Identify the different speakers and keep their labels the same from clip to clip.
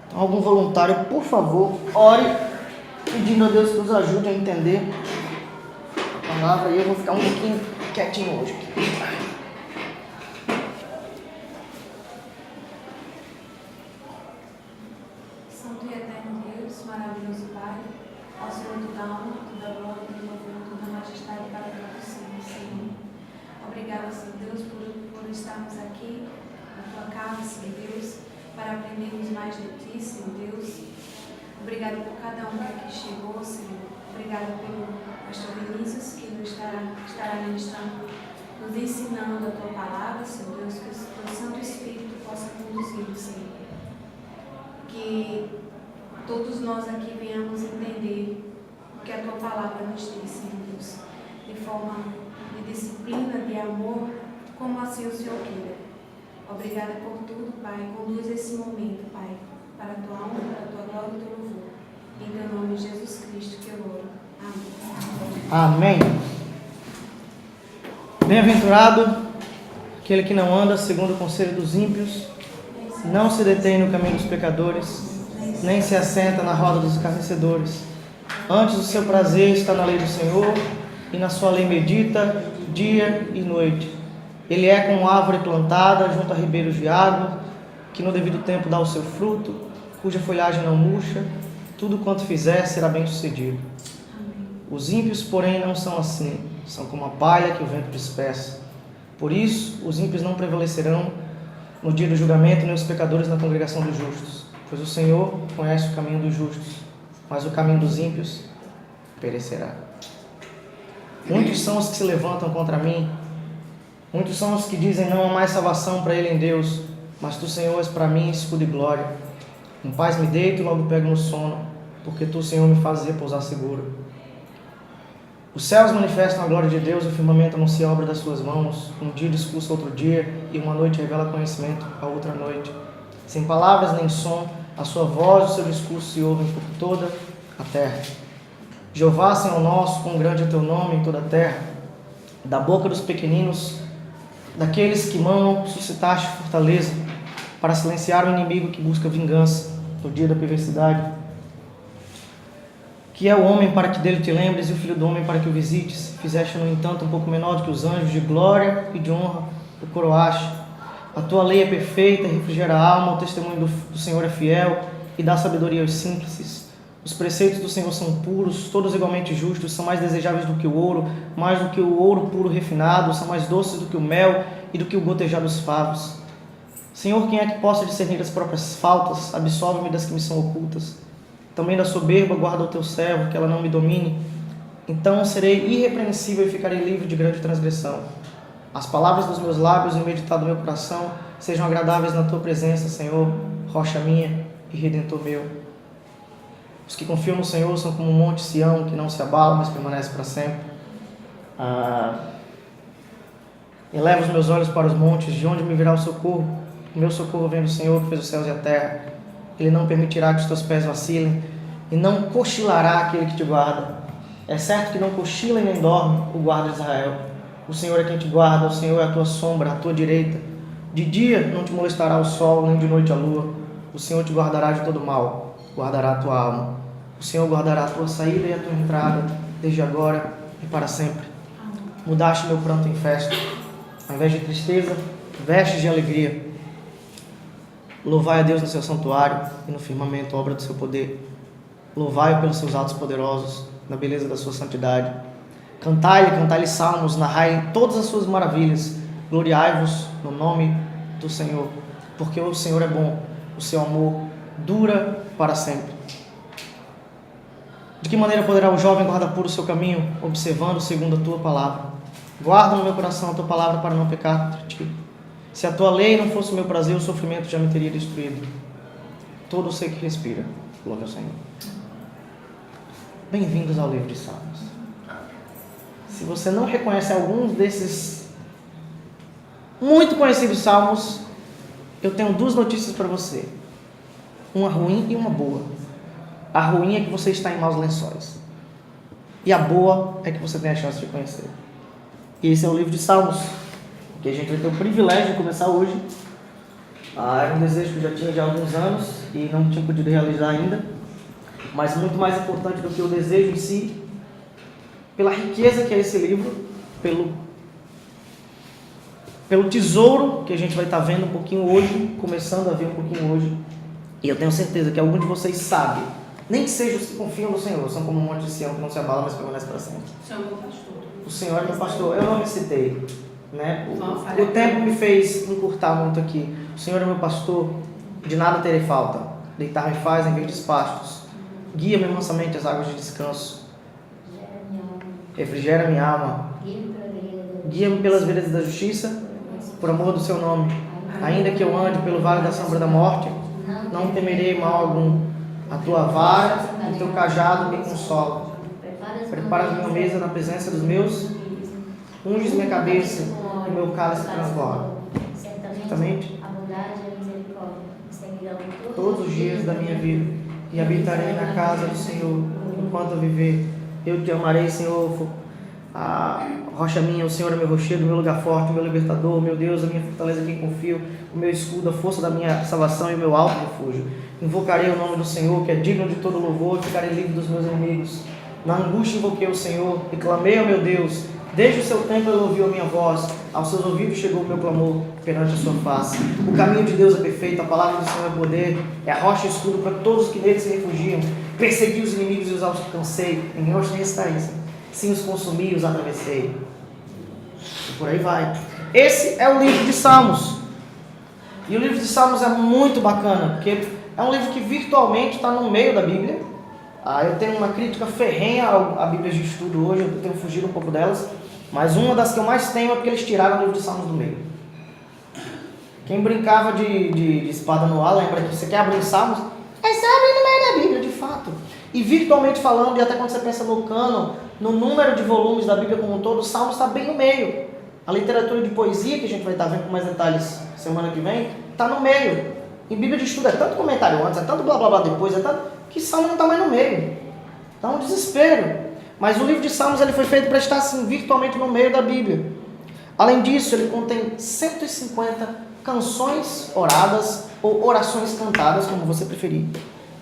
Speaker 1: Então, algum voluntário, por favor, ore pedindo a Deus que nos ajude a entender a palavra. E eu vou ficar um pouquinho quietinho hoje aqui.
Speaker 2: Santo e eterno Deus, maravilhoso Pai, ao Senhor toda a honra, toda a glória, todo louvor, toda a majestade para todos os Senhor. Obrigada, Senhor Deus, por estarmos aqui na tua casa, Senhor Deus, para aprendermos mais de ti, Senhor Deus. Obrigada por cada um que aqui chegou, Senhor. Obrigada pelo pastor Vinícius, que nos estará ministrando, nos ensinando a tua palavra, Senhor Deus, que o teu Santo Espírito possa conduzir-nos, Senhor. Que todos nós aqui venhamos entender o que a tua palavra nos diz, Senhor Deus, de forma de disciplina, de amor, como assim o Senhor queira. Obrigada por tudo, Pai. Conduz esse momento, Pai, para a tua honra, para a tua glória e o teu louvor. Em teu nome, Jesus Cristo, que eu oro. Amém.
Speaker 1: Amém. Bem-aventurado aquele que não anda segundo o conselho dos ímpios, não se detém no caminho dos pecadores, nem se assenta na roda dos escarnecedores. Antes o seu prazer está na lei do Senhor, e na sua lei medita dia e noite. Ele é como árvore plantada junto a ribeiros de água, que no devido tempo dá o seu fruto, cuja folhagem não murcha, tudo quanto fizer será bem sucedido. Os ímpios, porém, não são assim, são como a palha que o vento dispersa. Por isso, os ímpios não prevalecerão no dia do julgamento, nem os pecadores na congregação dos justos. Pois o Senhor conhece o caminho dos justos, mas o caminho dos ímpios perecerá. Muitos são os que se levantam contra mim, muitos são os que dizem não há mais salvação para ele em Deus, mas tu, Senhor, és para mim escudo e glória. Em paz me deito e logo pego no sono, porque tu, Senhor, me fazes repousar seguro. Os céus manifestam a glória de Deus, o firmamento anuncia a obra das suas mãos. Um dia discursa outro dia, e uma noite revela conhecimento a outra noite. Sem palavras nem som, a sua voz e o seu discurso se ouvem por toda a terra. Jeová, Senhor nosso, quão grande é teu nome em toda a terra. Da boca dos pequeninos, daqueles que mamam, suscitaste fortaleza, para silenciar o inimigo que busca vingança no dia da perversidade. Que é o homem para que dele te lembres, e o filho do homem para que o visites. Fizeste, no entanto, um pouco menor do que os anjos, de glória e de honra o coroaste. A tua lei é perfeita, refrigera a alma, o testemunho do Senhor é fiel e dá sabedoria aos simples. Os preceitos do Senhor são puros, todos igualmente justos, são mais desejáveis do que o ouro, mais do que o ouro puro refinado, são mais doces do que o mel e do que o gotejar dos favos. Senhor, quem é que possa discernir as próprias faltas? Absolve-me das que me são ocultas. Também da soberba guarda o teu servo, que ela não me domine. Então serei irrepreensível e ficarei livre de grande transgressão. As palavras dos meus lábios e o meditar do meu coração sejam agradáveis na tua presença, Senhor, rocha minha e redentor meu. Os que confiam no Senhor são como um monte Sião, que não se abala, mas permanece para sempre. Eleva os meus olhos para os montes, de onde me virá o socorro? O meu socorro vem do Senhor, que fez os céus e a terra. Ele não permitirá que os teus pés vacilem, e não cochilará aquele que te guarda. É certo que não cochila e nem dorme o guarda de Israel. O Senhor é quem te guarda, o Senhor é a tua sombra, a tua direita. De dia não te molestará o sol, nem de noite a lua. O Senhor te guardará de todo mal, guardará a tua alma. O Senhor guardará a tua saída e a tua entrada, desde agora e para sempre. Mudaste meu pranto em festa, ao invés de tristeza, vestes de alegria. Louvai a Deus no seu santuário e no firmamento, obra do seu poder. Louvai-o pelos seus atos poderosos, na beleza da sua santidade. Cantai-lhe salmos, narrai todas as suas maravilhas. Gloriai-vos no nome do Senhor, porque o Senhor é bom, o seu amor dura para sempre. De que maneira poderá o jovem guardar puro o seu caminho, observando segundo a tua palavra? Guarda no meu coração a tua palavra para não pecar contra ti. Se a tua lei não fosse o meu prazer, o sofrimento já me teria destruído. Todo ser que respira, louve ao Senhor. Bem-vindos ao livro de Salmos. Se você não reconhece alguns desses muito conhecidos salmos, eu tenho duas notícias para você. Uma ruim e uma boa. A ruim é que você está em maus lençóis. E a boa é que você tem a chance de conhecer. E esse é o livro de Salmos, que a gente vai ter o privilégio de começar hoje. Era um desejo que eu já tinha de há alguns anos. e não tinha podido realizar ainda, mas muito mais importante do que o desejo em si, pela riqueza que é esse livro, pelo tesouro que a gente vai estar vendo um pouquinho hoje, começando a ver um pouquinho hoje, e eu tenho certeza que algum de vocês sabe, nem que seja os que confiam no Senhor, são como um monte de Sião que não se abala, mas permanece para sempre. O Senhor é meu pastor. Eu não me citei, né? O tempo me fez encurtar muito aqui. O Senhor é meu pastor, de nada terei falta. Deitar-me faz em verdes pastos. Guia-me mansamente às águas de descanso. Refrigera minha alma. Guia-me pelas veredas da justiça, por amor do seu nome. Ainda que eu ande pelo vale da sombra da morte, não temerei mal algum. A tua vara e o teu cajado me consolam. Preparas minha mesa na presença dos meus, unges minha cabeça e meu cálice transborda. Certamente, todos os dias da minha vida, e habitarei na casa do Senhor enquanto eu viver. Eu te amarei, Senhor, a rocha minha, o Senhor é meu rochedo, meu lugar forte, meu libertador, meu Deus, a minha fortaleza em quem confio, o meu escudo, a força da minha salvação e o meu alto refúgio. Invocarei o nome do Senhor, que é digno de todo louvor, e ficarei livre dos meus inimigos. Na angústia invoquei o Senhor e clamei ao meu Deus. Desde o seu tempo ele ouviu a minha voz, aos seus ouvidos chegou o meu clamor perante a sua face. O caminho de Deus é perfeito, a palavra do Senhor é poder, é a rocha e escudo para todos os que nele se refugiam. Persegui os inimigos e os alcancei, em rocha nem resistência. Sim, os consumi e os atravessei. E por aí vai. Esse é o livro de Salmos. E o livro de Salmos é muito bacana, porque é um livro que virtualmente está no meio da Bíblia. Eu tenho uma crítica ferrenha à Bíblia de estudo hoje, eu tenho fugido um pouco delas, mas uma das que eu mais tenho é porque eles tiraram o livro de Salmos do meio. Quem brincava de espada no ar, lembra que você quer abrir Salmos? É só abrir no meio da Bíblia, de fato. E virtualmente falando, e até quando você pensa no cânon, no número de volumes da Bíblia como um todo, o Salmos está bem no meio. A literatura de poesia, que a gente vai estar vendo com mais detalhes semana que vem, está no meio. Em Bíblia de estudo é tanto comentário antes, é tanto blá blá blá depois, é tanto que Salmo não está mais no meio. Dá um desespero. Mas o livro de Salmos ele foi feito para estar assim, virtualmente no meio da Bíblia. Além disso, ele contém 150 canções oradas ou orações cantadas, como você preferir,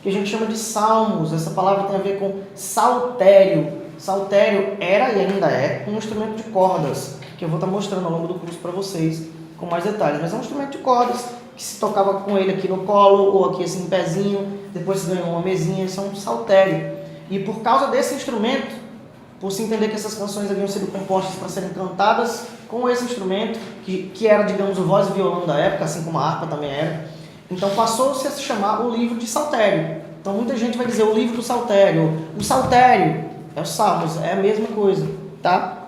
Speaker 1: que a gente chama de salmos. Essa palavra tem a ver com saltério. Saltério era e ainda é um instrumento de cordas, que eu vou estar mostrando ao longo do curso para vocês com mais detalhes. Mas é um instrumento de cordas que se tocava com ele aqui no colo ou aqui assim em pezinho, depois se ganhou uma mesinha, isso é um saltério. E por causa desse instrumento, por se entender que essas canções haviam sido compostas para serem cantadas com esse instrumento, que era, digamos, o voz e violão da época, assim como a harpa também era, então passou-se a se chamar o livro de saltério. Então muita gente vai dizer o livro do saltério. O saltério é os Salmos, é a mesma coisa, tá?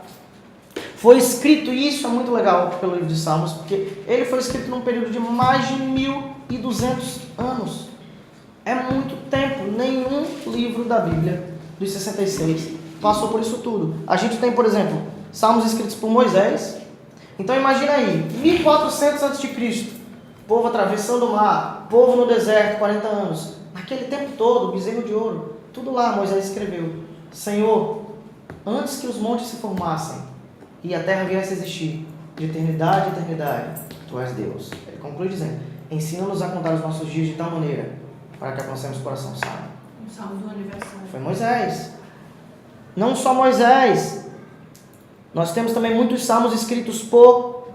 Speaker 1: Foi escrito, e isso é muito legal pelo livro de Salmos, porque ele foi escrito num período de mais de 1.200 anos. É muito tempo. Nenhum livro da Bíblia, dos 66, passou por isso tudo. A gente tem, por exemplo, Salmos escritos por Moisés. Então imagina aí, 1400 a.C., povo atravessando o mar, povo no deserto, 40 anos. Naquele tempo todo, bezerro de ouro, tudo lá Moisés escreveu. Senhor, antes que os montes se formassem e a terra viesse a existir, de eternidade a eternidade, Tu és Deus. Ele conclui dizendo, ensina-nos a contar os nossos dias de tal maneira, para que alcancemos o coração sábio.
Speaker 2: O salmo do aniversário.
Speaker 1: Foi Moisés. Não só Moisés. Nós temos também muitos salmos escritos por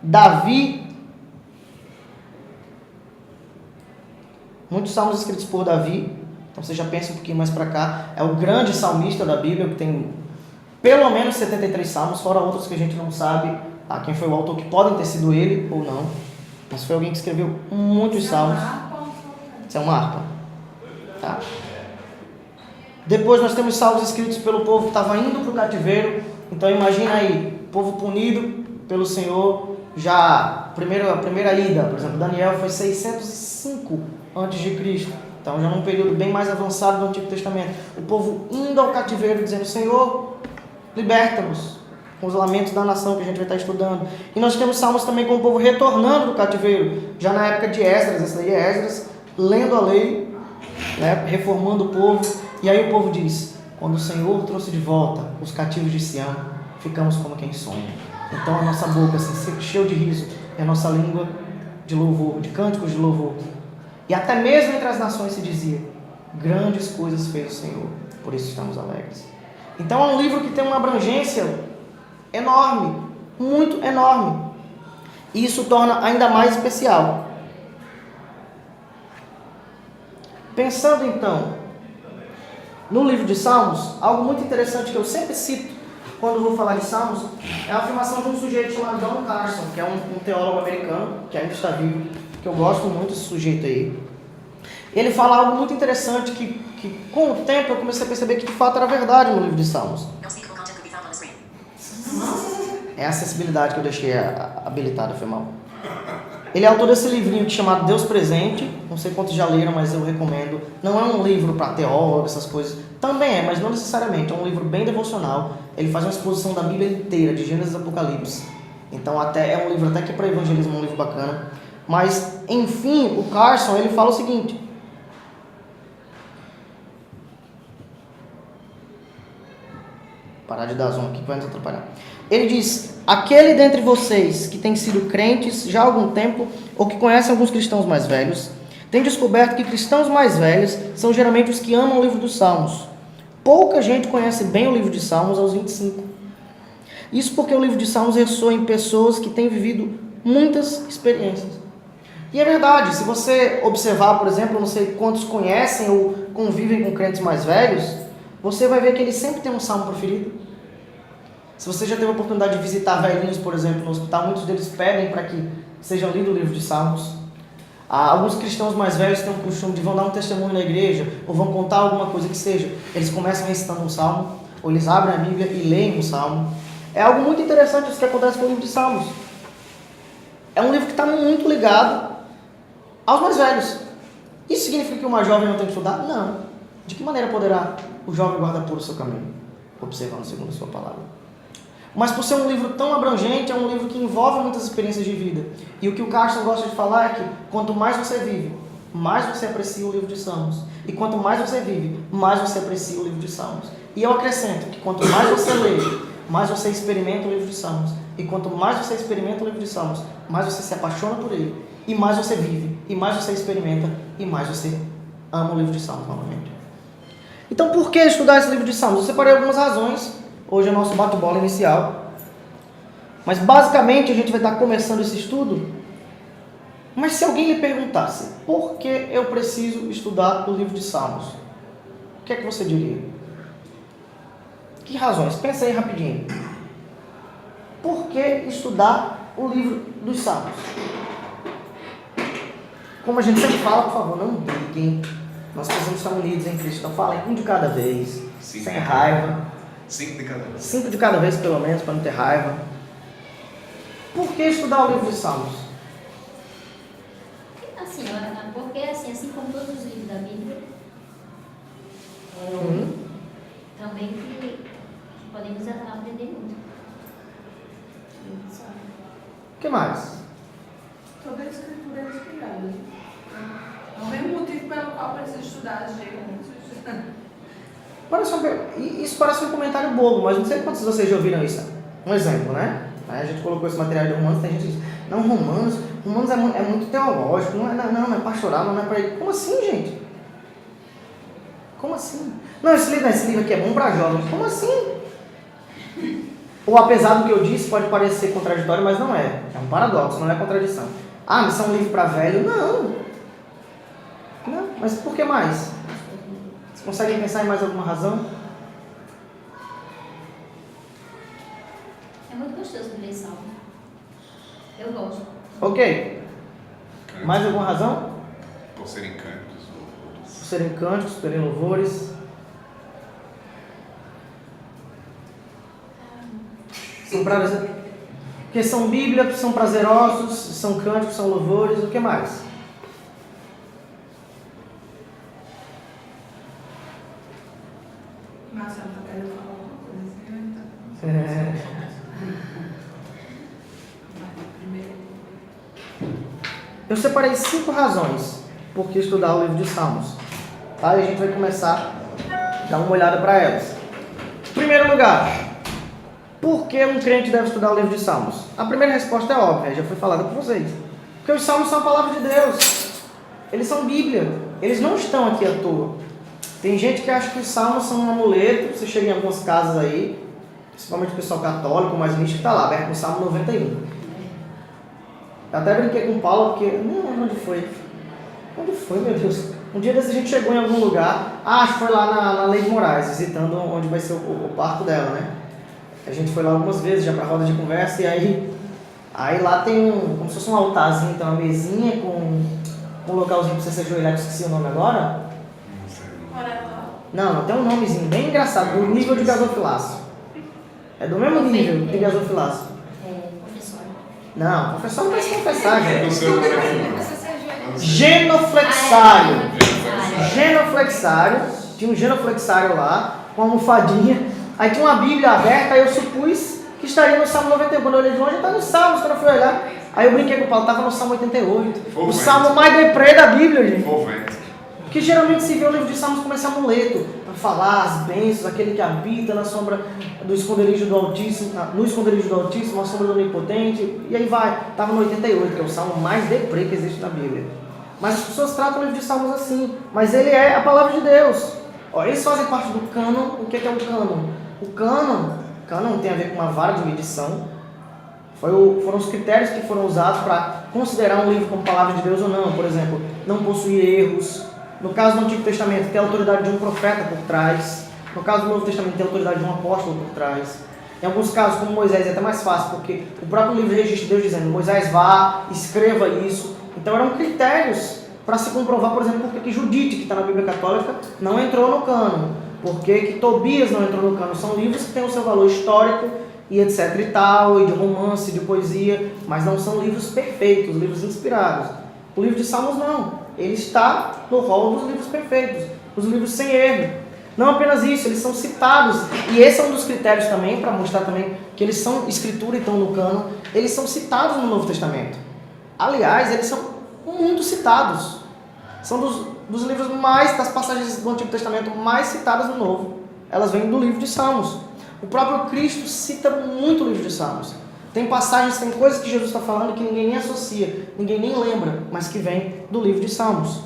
Speaker 1: Davi. Muitos salmos escritos por Davi. Então você já pensa um pouquinho mais para cá. É o grande salmista da Bíblia, que tem pelo menos 73 salmos, fora outros que a gente não sabe quem foi o autor, que podem ter sido ele ou não. Mas foi alguém que escreveu muitos salmos. Isso é uma harpa. Tá? Depois nós temos salmos escritos pelo povo que estava indo para o cativeiro. Então imagina aí, povo punido pelo Senhor. Já a primeira ida, por exemplo, Daniel foi 605 a.C. Então já num período bem mais avançado do Antigo Testamento. O povo indo ao cativeiro dizendo, Senhor, liberta-nos, com os lamentos da nação que a gente vai estar estudando. E nós temos salmos também com o povo retornando do cativeiro, já na época de Esdras. Essa daí é Esdras, lendo a lei, né, reformando o povo. E aí o povo diz, quando o Senhor trouxe de volta os cativos de Sião, ficamos como quem sonha. Então a nossa boca assim, cheia de riso, e a nossa língua de louvor, de cânticos de louvor. E até mesmo entre as nações se dizia: grandes coisas fez o Senhor, por isso estamos alegres. Então é um livro que tem uma abrangência enorme, muito enorme. E isso torna ainda mais especial. Pensando então no livro de Salmos, algo muito interessante que eu sempre cito quando vou falar de Salmos é a afirmação de um sujeito chamado Don Carson, que é um teólogo americano, que ainda está vivo, que eu gosto muito desse sujeito aí. Ele fala algo muito interessante que com o tempo eu comecei a perceber que de fato era verdade no livro de Salmos. É a acessibilidade que eu deixei habilitada, foi mal. Ele é autor desse livrinho chamado Deus Presente, não sei quantos já leram, mas eu recomendo. Não é um livro para teólogos, essas coisas. Também é, mas não necessariamente. É um livro bem devocional. Ele faz uma exposição da Bíblia inteira, de Gênesis e Apocalipse. Então até é um livro até que para evangelismo é um livro bacana. Mas, enfim, o Carson, ele fala o seguinte: parar de dar zoom aqui que vai nos atrapalhar. Ele diz: aquele dentre vocês que tem sido crentes já há algum tempo ou que conhecem alguns cristãos mais velhos, tem descoberto que cristãos mais velhos são geralmente os que amam o livro dos Salmos. Pouca gente conhece bem o livro de Salmos aos 25. Isso porque o livro de Salmos ressoa em pessoas que têm vivido muitas experiências. E é verdade, se você observar, por exemplo, não sei quantos conhecem ou convivem com crentes mais velhos, você vai ver que eles sempre têm um salmo preferido. Se você já teve a oportunidade de visitar velhinhos, por exemplo, no hospital, muitos deles pedem para que seja lido o livro de Salmos. Alguns cristãos mais velhos têm o costume de vão dar um testemunho na igreja, ou vão contar alguma coisa que seja. Eles começam recitando um salmo, ou eles abrem a Bíblia e leem um salmo. É algo muito interessante isso que acontece com o livro de Salmos. É um livro que está muito ligado aos mais velhos. Isso significa que uma jovem não tem que estudar? Não. De que maneira poderá o jovem guardar puro o seu caminho? Observando segundo a sua palavra. Mas por ser um livro tão abrangente, é um livro que envolve muitas experiências de vida. E o que o Carson gosta de falar é que quanto mais você vive, mais você aprecia o livro de Salmos. E quanto mais você vive, mais você aprecia o livro de Salmos. E eu acrescento que quanto mais você lê, mais você experimenta o livro de Salmos. E quanto mais você experimenta o livro de Salmos, mais você se apaixona por ele. E mais você vive, e mais você experimenta, e mais você ama o livro de Salmos novamente. Então, por que estudar esse livro de Salmos? Eu separei algumas razões. Hoje é o nosso bate-bola inicial. Mas, basicamente, a gente vai estar começando esse estudo. Mas se alguém lhe perguntasse, por que eu preciso estudar o livro de Salmos? O que é que você diria? Que razões? Pensa aí rapidinho. Por que estudar o livro dos Salmos? Como a gente sempre fala, por favor, não briguem. Nós precisamos estar unidos em Cristo. Então falem um de cada vez, sem raiva.
Speaker 3: 5 de cada vez.
Speaker 1: 5 de cada vez, pelo menos, para não ter raiva. Por que estudar o livro de Salmos?
Speaker 4: Porque assim como todos os livros da Bíblia, também que podemos aprender muito.
Speaker 1: O que mais?
Speaker 2: Toda a escritura é inspirada. É o mesmo motivo pelo qual precisa estudar as Gênesis.
Speaker 1: Isso parece um comentário bobo, mas não sei quantos de vocês já ouviram isso. Um exemplo, né? Aí a gente colocou esse material de Romanos, tem gente que diz, não, Romanos é muito teológico, não é pastoral, não é para ele. Como assim, gente? Como assim? Não, esse livro aqui é bom para jovens. Como assim? Ou apesar do que eu disse, pode parecer contraditório, mas não é. É um paradoxo, não é contradição. Ah, mas isso é um livro para velho? Não, mas por que mais? Vocês conseguem pensar em mais alguma razão?
Speaker 4: É muito gostoso ler salmo. Eu gosto.
Speaker 1: Ok. Mais alguma razão?
Speaker 3: Por serem cânticos.
Speaker 1: Por serem cânticos, por serem louvores. Porque são Bíblia, são prazerosos, são cânticos, são louvores, o que mais?
Speaker 2: Marcelo está querendo falar alguma coisa.
Speaker 1: Eu separei 5 razões por que estudar o livro de Salmos. Tá? E a gente vai começar a dar uma olhada para elas. Em primeiro lugar, por que um crente deve estudar o livro de Salmos? A primeira resposta é óbvia, já foi falada por vocês. Porque os Salmos são a palavra de Deus. Eles são Bíblia. Eles não estão aqui à toa. Tem gente que acha que os salmos são um amuleto. Você chega em algumas casas aí, principalmente o pessoal católico, mais místico, está lá, aberto no Salmo 91. Eu até brinquei com o Paulo, porque... Não lembro onde foi. Onde foi, meu Deus? Um dia desse a gente chegou em algum lugar. Acho que foi lá na Lei de Moraes, visitando onde vai ser o parto dela, né? A gente foi lá algumas vezes, já pra roda de conversa, e aí lá tem como se fosse um altarzinho, tem uma mesinha com um localzinho pra você se ajoelhar, que eu esqueci o nome agora. Não, tem um nomezinho bem engraçado, do nível de gasofilaço. É do mesmo nível de gasofilaço.
Speaker 4: Confessório.
Speaker 1: Não, confessório não vai se confessar, gente.
Speaker 3: Genuflexário.
Speaker 1: Genuflexário. Tinha um genuflexário lá, com uma almofadinha. Aí tinha uma Bíblia aberta, aí eu supus que estaria no Salmo 91. Quando eu olhei de longe, está no Salmo, quando eu fui olhar. Aí eu brinquei com o Paulo, estava no Salmo 88. O Salmo mais deprê da Bíblia, gente. Porque geralmente se vê o livro de Salmos como esse amuleto, para falar as bênçãos, aquele que habita na sombra do esconderijo do Altíssimo, no esconderijo do Altíssimo, na sombra do Onipotente, e aí vai. Estava no 88, que é o Salmo mais deprê que existe na Bíblia. Mas as pessoas tratam o livro de Salmos assim, mas ele é a palavra de Deus. Ó, eles fazem parte do cânon. O que é o cânon? O cânon tem a ver com uma vara de medição. Foram os critérios que foram usados para considerar um livro como palavra de Deus ou não. Por exemplo, não possuir erros. No caso do Antigo Testamento, tem a autoridade de um profeta por trás. No caso do Novo Testamento, tem a autoridade de um apóstolo por trás. Em alguns casos, como Moisés, é até mais fácil, porque o próprio livro registra Deus dizendo: Moisés, vá, escreva isso. Então eram critérios para se comprovar, por exemplo, porque que Judite, que está na Bíblia Católica, não entrou no cânon. Porque que Tobias não entrou no cânon. São livros que têm o seu valor histórico e etc e tal, e de romance, de poesia, mas não são livros perfeitos, livros inspirados. O livro de Salmos não. Ele está no rol dos livros perfeitos, os livros sem erro. Não apenas isso, eles são citados, e esse é um dos critérios também, para mostrar também que eles são escritura e estão no cânon, eles são citados no Novo Testamento. Aliás, eles são muito citados. São dos livros das passagens do Antigo Testamento mais citadas no Novo. Elas vêm do livro de Salmos. O próprio Cristo cita muito o livro de Salmos. Tem passagens, tem coisas que Jesus está falando que ninguém nem associa, ninguém nem lembra, mas que vem do livro de Salmos.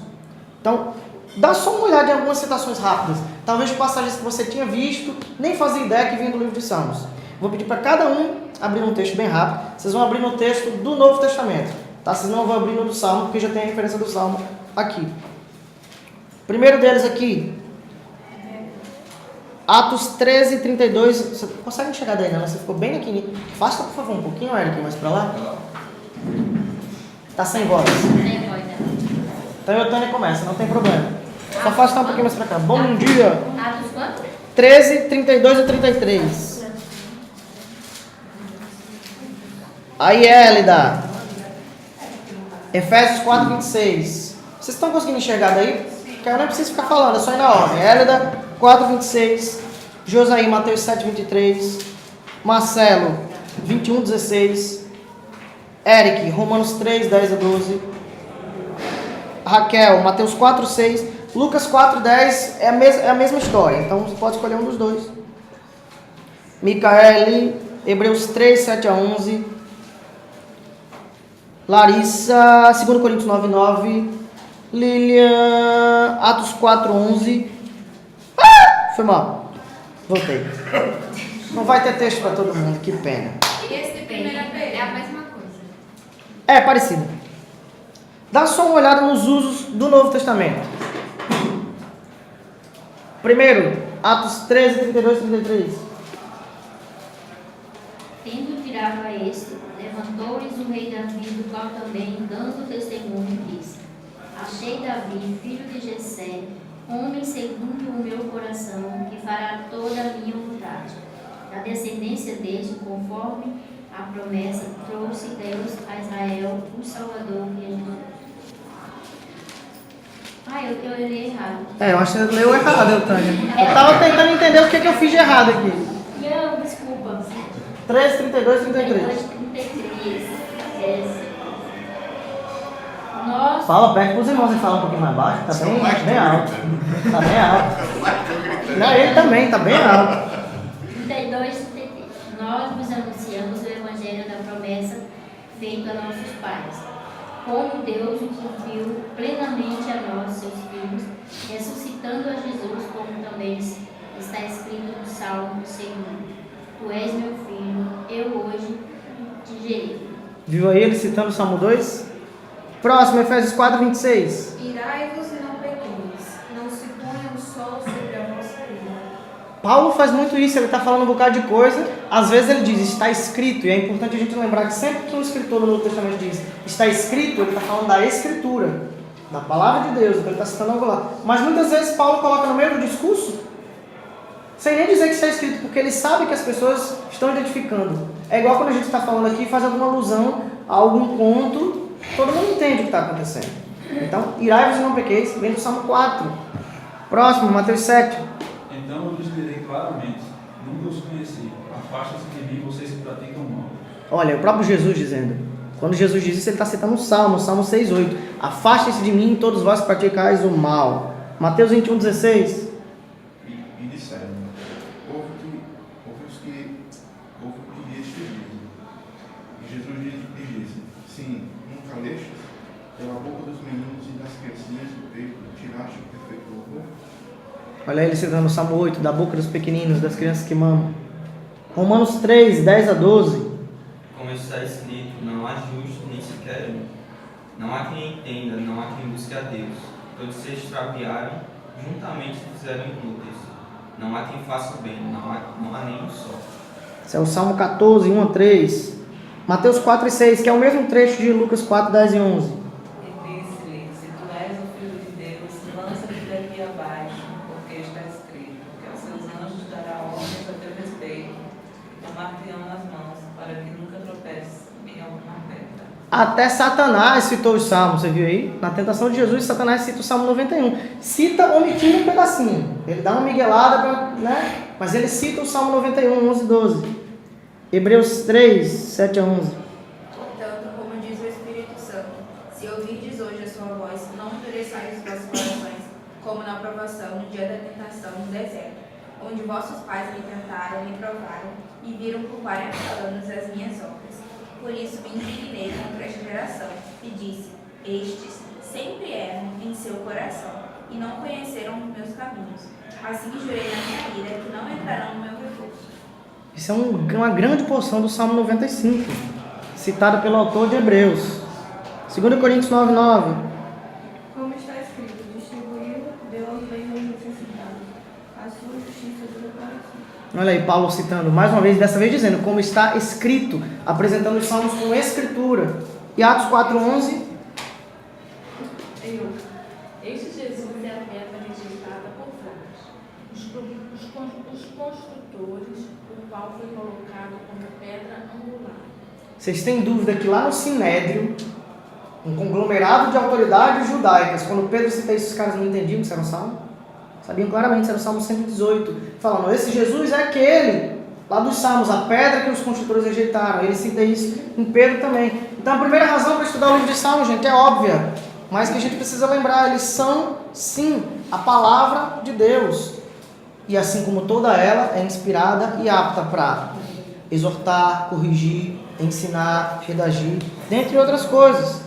Speaker 1: Então, dá só uma olhada em algumas citações rápidas. Talvez passagens que você tinha visto, nem fazia ideia que vinha do livro de Salmos. Vou pedir para cada um abrir um texto bem rápido. Vocês vão abrir no texto do Novo Testamento. Tá? Vocês não vão abrir no do Salmo, porque já tem a referência do Salmo aqui. Primeiro deles aqui, Atos 13, 32. Você consegue enxergar daí, né? Você ficou bem aqui. Faça, por favor, um pouquinho, Eric, mais para lá. Tá sem voz.
Speaker 4: Sem voz, né?
Speaker 1: Então eu, Tânia, começa, não tem problema. Só faça um pouquinho mais para cá. Bom dia.
Speaker 4: Atos quanto?
Speaker 1: 13, 32 e 33. Aí, Hélida. Efésios 4, 26. Vocês estão conseguindo enxergar daí? Que eu nem preciso ficar falando, é só ir na ordem. Hélida, 4, 26. Josaí, Mateus 7, 23. Marcelo, 21, 16. Eric, Romanos 3, 10 a 12. Raquel, Mateus 4, 6. Lucas 4, 10 é a mesma história, então você pode escolher um dos dois. Micaele, Hebreus 3, 7 a 11. Larissa, 2 Coríntios 9, 9. Lilian, Atos 4, 11. Foi mal. Voltei. Não vai ter texto para todo mundo, que pena.
Speaker 2: E esse de primeira vez?
Speaker 4: É a mesma coisa.
Speaker 1: É parecido. Dá só uma olhada nos usos do Novo Testamento. Primeiro, Atos 13, 32 e 33.
Speaker 4: Tendo tirado a este, levantou-lhes o rei Davi, do qual também, dando testemunho, disse: Achei Davi, filho de Jessé, homem segundo o meu coração, que fará toda a minha vontade. Da descendência deste, conforme a promessa, trouxe Deus a Israel o Salvador, que é Jesus. Eu li errado.
Speaker 1: Eu acho que você leu errado, Tânia. Eu estava tentando entender o que eu fiz de errado aqui.
Speaker 4: Não, desculpa.
Speaker 1: 13, 32 e 33.
Speaker 4: 33. Nós...
Speaker 1: Fala perto para os irmãos e fala um pouquinho mais baixo. Tá bem alto. Tá bem alto. Não, ele também, tá bem alto.
Speaker 4: 32, 33. Nós vos anunciamos o evangelho da promessa feito a nossos pais, como Deus o cumpriu plenamente a nós, seus filhos, ressuscitando a Jesus, como também está escrito no Salmo 2: Tu és meu filho, eu hoje te gerei.
Speaker 1: Viu aí ele citando o Salmo 2? Próximo, Efésios 4, 26.
Speaker 2: Irai-vos e não pequeis, não se ponha o sol sobre a vossa ira.
Speaker 1: Paulo faz muito isso, ele está falando um bocado de coisa, às vezes ele diz, está escrito, e é importante a gente lembrar que sempre que um escritor no Novo Testamento diz, está escrito, ele está falando da escritura, da palavra de Deus, ele está citando algo lá. Mas muitas vezes Paulo coloca no meio do discurso, sem nem dizer que está escrito, porque ele sabe que as pessoas estão identificando. É igual quando a gente está falando aqui e faz alguma alusão a algum conto, todo mundo entende o que está acontecendo. Então, irai-vos e não pequeis, vem do Salmo 4. Próximo, Mateus 7.
Speaker 5: Então eu lhes direi claramente, nunca os conheci, afastem-se de mim, vocês que praticam mal.
Speaker 1: Olha, o próprio Jesus dizendo, quando Jesus diz isso, ele está citando um Salmo 6,8. Afastem-se de mim, todos vós que praticais o mal. Mateus 21, 16.
Speaker 3: E disseram, ouve o que este diz. E Jesus lhe disse, sim, nunca leste, pela boca dos meninos e das criancinhas do peito, tiraste o perfeito louvor.
Speaker 1: Olha ele citando o Salmo 8, da boca dos pequeninos, das crianças que mamam. Romanos 3, 10 a 12.
Speaker 6: Como está escrito, não há justo nem sequer um. Não há quem entenda, não há quem busque a Deus. Todos se extraviaram, juntamente se fizeram inúteis. Não há quem faça o bem, não há nem um só.
Speaker 1: Esse é o Salmo 14, 1 a 3. Mateus 4 e 6, que é o mesmo trecho de Lucas 4, 10 e 11.
Speaker 7: E disse-lhe, se tu és o Filho de Deus, lança-te daqui abaixo, porque está escrito, que aos seus anjos dará ordens a teu respeito, e tomar-te-ão nas mãos, para que nunca tropeces em alguma pedra.
Speaker 1: Até Satanás citou os salmos, você viu aí? Na tentação de Jesus, Satanás cita o Salmo 91. Cita omitindo um pedacinho. Ele dá uma miguelada, né? Mas ele cita o Salmo 91, 11 e 12. Hebreus 3, 7 a 11.
Speaker 2: Portanto, como diz o Espírito Santo, se ouvirdes hoje a sua voz, não endureçais os vossos corações, como na provação, no dia da tentação no deserto, onde vossos pais me tentaram, me provaram, e viram por 40 anos as minhas obras. Por isso me indignei contra esta geração, e disse, estes sempre erram em seu coração, e não conheceram meus caminhos. Assim jurei na minha ira que não entrarão no meu refúgio.
Speaker 1: Isso é uma grande porção do Salmo 95, citado pelo autor de Hebreus. 2 Coríntios 9, 9.
Speaker 8: Como está escrito, distribuiu, deu aos bens necessitados, a sua justiça dura para sempre.
Speaker 1: Olha aí, Paulo citando mais uma vez, dessa vez dizendo, como está escrito, apresentando os salmos com escritura. E Atos 4, 11.
Speaker 9: Este Jesus é a pedra rejeitada por vários. Os construtores, o qual foi colocado como pedra angular.
Speaker 1: Vocês têm dúvida que lá no Sinédrio, um conglomerado de autoridades judaicas, quando Pedro cita isso, os caras não entendiam que isso era um salmo? Sabiam claramente que isso era o Salmo 118, falando, esse Jesus é aquele, lá dos Salmos, a pedra que os construtores rejeitaram. Ele cita isso em Pedro também. Então a primeira razão para estudar o livro de Salmos, gente, é óbvia, mas que a gente precisa lembrar, eles são, sim, a palavra de Deus. E assim como toda ela é inspirada e apta para exortar, corrigir, ensinar, redagir, dentre outras coisas.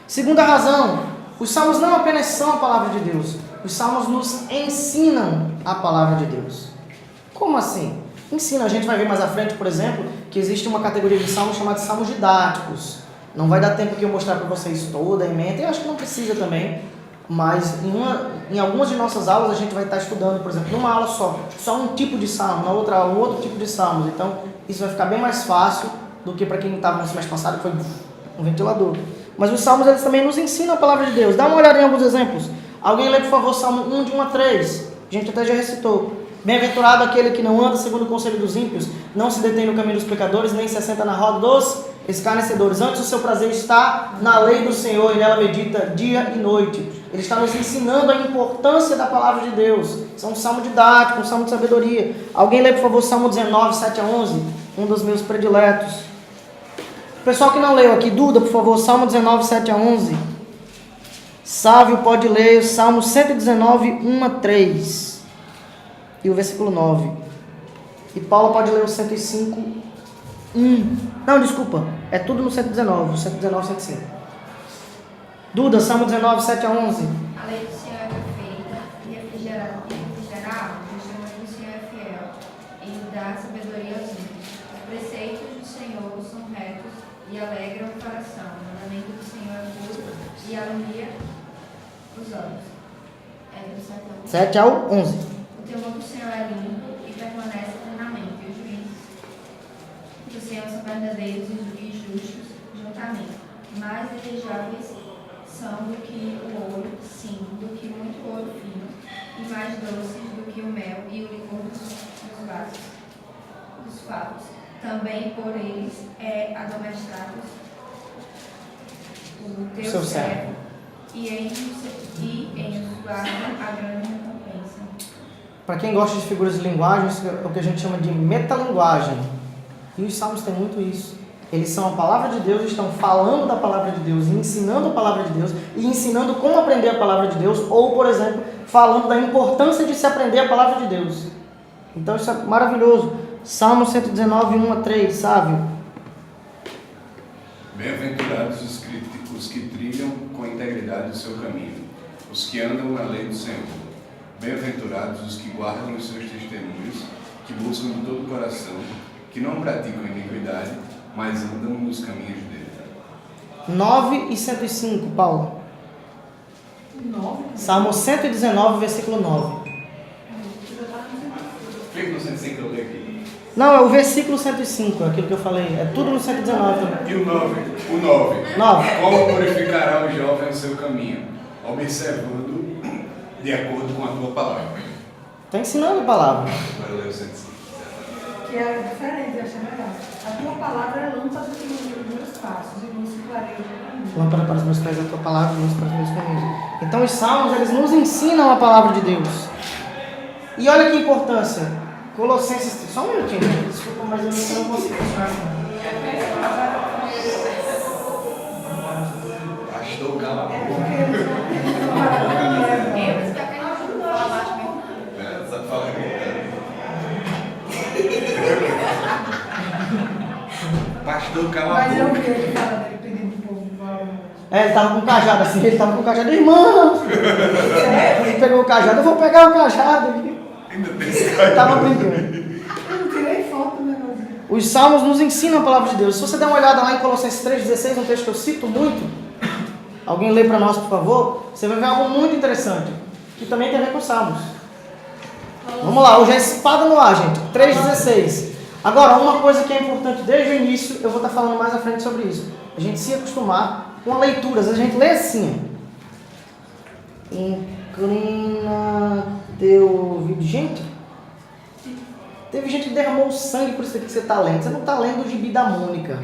Speaker 1: Segunda razão, os salmos não apenas são a palavra de Deus, os salmos nos ensinam a palavra de Deus. Como assim? Ensina, a gente vai ver mais à frente, por exemplo, que existe uma categoria de salmos chamada salmos didáticos. Não vai dar tempo que eu mostrar para vocês toda a emenda, eu acho que não precisa também. Mas em algumas de nossas aulas a gente vai estar estudando, por exemplo, numa aula só um tipo de salmo, na outra um outro tipo de salmos. Então isso vai ficar bem mais fácil do que para quem estava no semestre passado, que foi um ventilador. Mas os salmos eles também nos ensinam a palavra de Deus. Dá uma olhada em alguns exemplos. Alguém lê, por favor, Salmo 1, de 1 a 3. A gente até já recitou. Bem-aventurado aquele que não anda segundo o conselho dos ímpios, não se detém no caminho dos pecadores, nem se assenta na roda dos escarnecedores. Antes o seu prazer está na lei do Senhor e nela medita dia e noite. Ele está nos ensinando a importância da palavra de Deus. Isso é um salmo didático, um salmo de sabedoria. Alguém lê, por favor, Salmo 19, 7 a 11, um dos meus prediletos. O pessoal que não leu aqui, Duda, por favor, Salmo 19, 7 a 11. Sávio pode ler Salmo 119, 1 a 3. E o versículo 9. E Paulo pode ler o 105, 1. Não, desculpa. É tudo no 119, 119, 105. Duda, Salmo 19, 7 a 11.
Speaker 10: A lei do Senhor é perfeita e refrigera a alma. O testemunho do Senhor é fiel e dá sabedoria aos ímpios. Os preceitos do Senhor são retos e alegram o coração. O mandamento do Senhor é puro e alivia os olhos. É do
Speaker 1: 7 ao 11.
Speaker 10: O temor do Senhor é limpo e permanece eternamente. Os juízes do Senhor são verdadeiros e justos juntamente. Mais desejáveis são do que o ouro, sim, do que muito ouro fino, e mais doces do que o mel e o licor dos favos. Também por eles é admoestado o teu
Speaker 1: Seu
Speaker 10: servo, e em os guarda a grande recompensa.
Speaker 1: Para quem gosta de figuras de linguagem, isso é o que a gente chama de metalinguagem. E os salmos têm muito isso. Eles são a palavra de Deus, estão falando da palavra de Deus, ensinando a palavra de Deus e ensinando como aprender a palavra de Deus, ou, por exemplo, falando da importância de se aprender a palavra de Deus. Então isso é maravilhoso. Salmo 119, 1 a 3, sabe?
Speaker 11: Bem-aventurados os que trilham com integridade o seu caminho, os que andam na lei do Senhor. Bem-aventurados os que guardam os seus testemunhos, que buscam de todo o coração, que não praticam iniquidade, mas andam nos caminhos dele.
Speaker 1: 9 e 105, Paulo.
Speaker 7: 9?
Speaker 1: Salmo 119, versículo 9.
Speaker 11: Fica no 105 que eu leio aqui.
Speaker 1: Não, é o versículo 105, aquilo que eu falei. É tudo no 119 também.
Speaker 11: E o 9? O 9.
Speaker 1: 9.
Speaker 11: Como purificará o jovem o seu caminho, observando de acordo com a tua palavra.
Speaker 1: Está ensinando a palavra.
Speaker 11: Agora eu leio o 105.
Speaker 12: Que é diferente, eu achei melhor. A tua palavra é lâmpada que ilumina os meus passos e luz que clareia o meu caminho.
Speaker 1: Lâmpada para os meus pés é a tua palavra, luz para os meus caminhos. Então os salmos, eles nos ensinam a palavra de Deus. E olha que importância. Colossenses... Só um minutinho, gente. Desculpa, mas eu não consigo continuar.
Speaker 11: Pastor, cala a boca. Sabe falar Pastor, cala a boca.
Speaker 12: Mas eu vi ele falando, ele pedindo pro povo.
Speaker 1: Ele estava com o cajado assim, ele estava com o cajado. Irmão! Ele pegou o cajado, eu vou pegar o cajado. Ele estava brincando.
Speaker 12: Eu não tirei foto do negócio.
Speaker 1: Os salmos nos ensinam a palavra de Deus. Se você der uma olhada lá em Colossenses 3,16, um texto que eu cito muito, alguém lê para nós, por favor, você vai ver algo muito interessante, que também tem a ver com os salmos. Vamos lá, hoje é espada no ar, gente. 3,16. Agora, uma coisa que é importante desde o início, eu vou estar falando mais à frente sobre isso. A gente se acostumar com a leitura. Às vezes a gente lê assim. Inclina teu ouvido. Gente, teve gente que derramou sangue por isso aqui que você está lendo. Você não está lendo o Gibi da Mônica.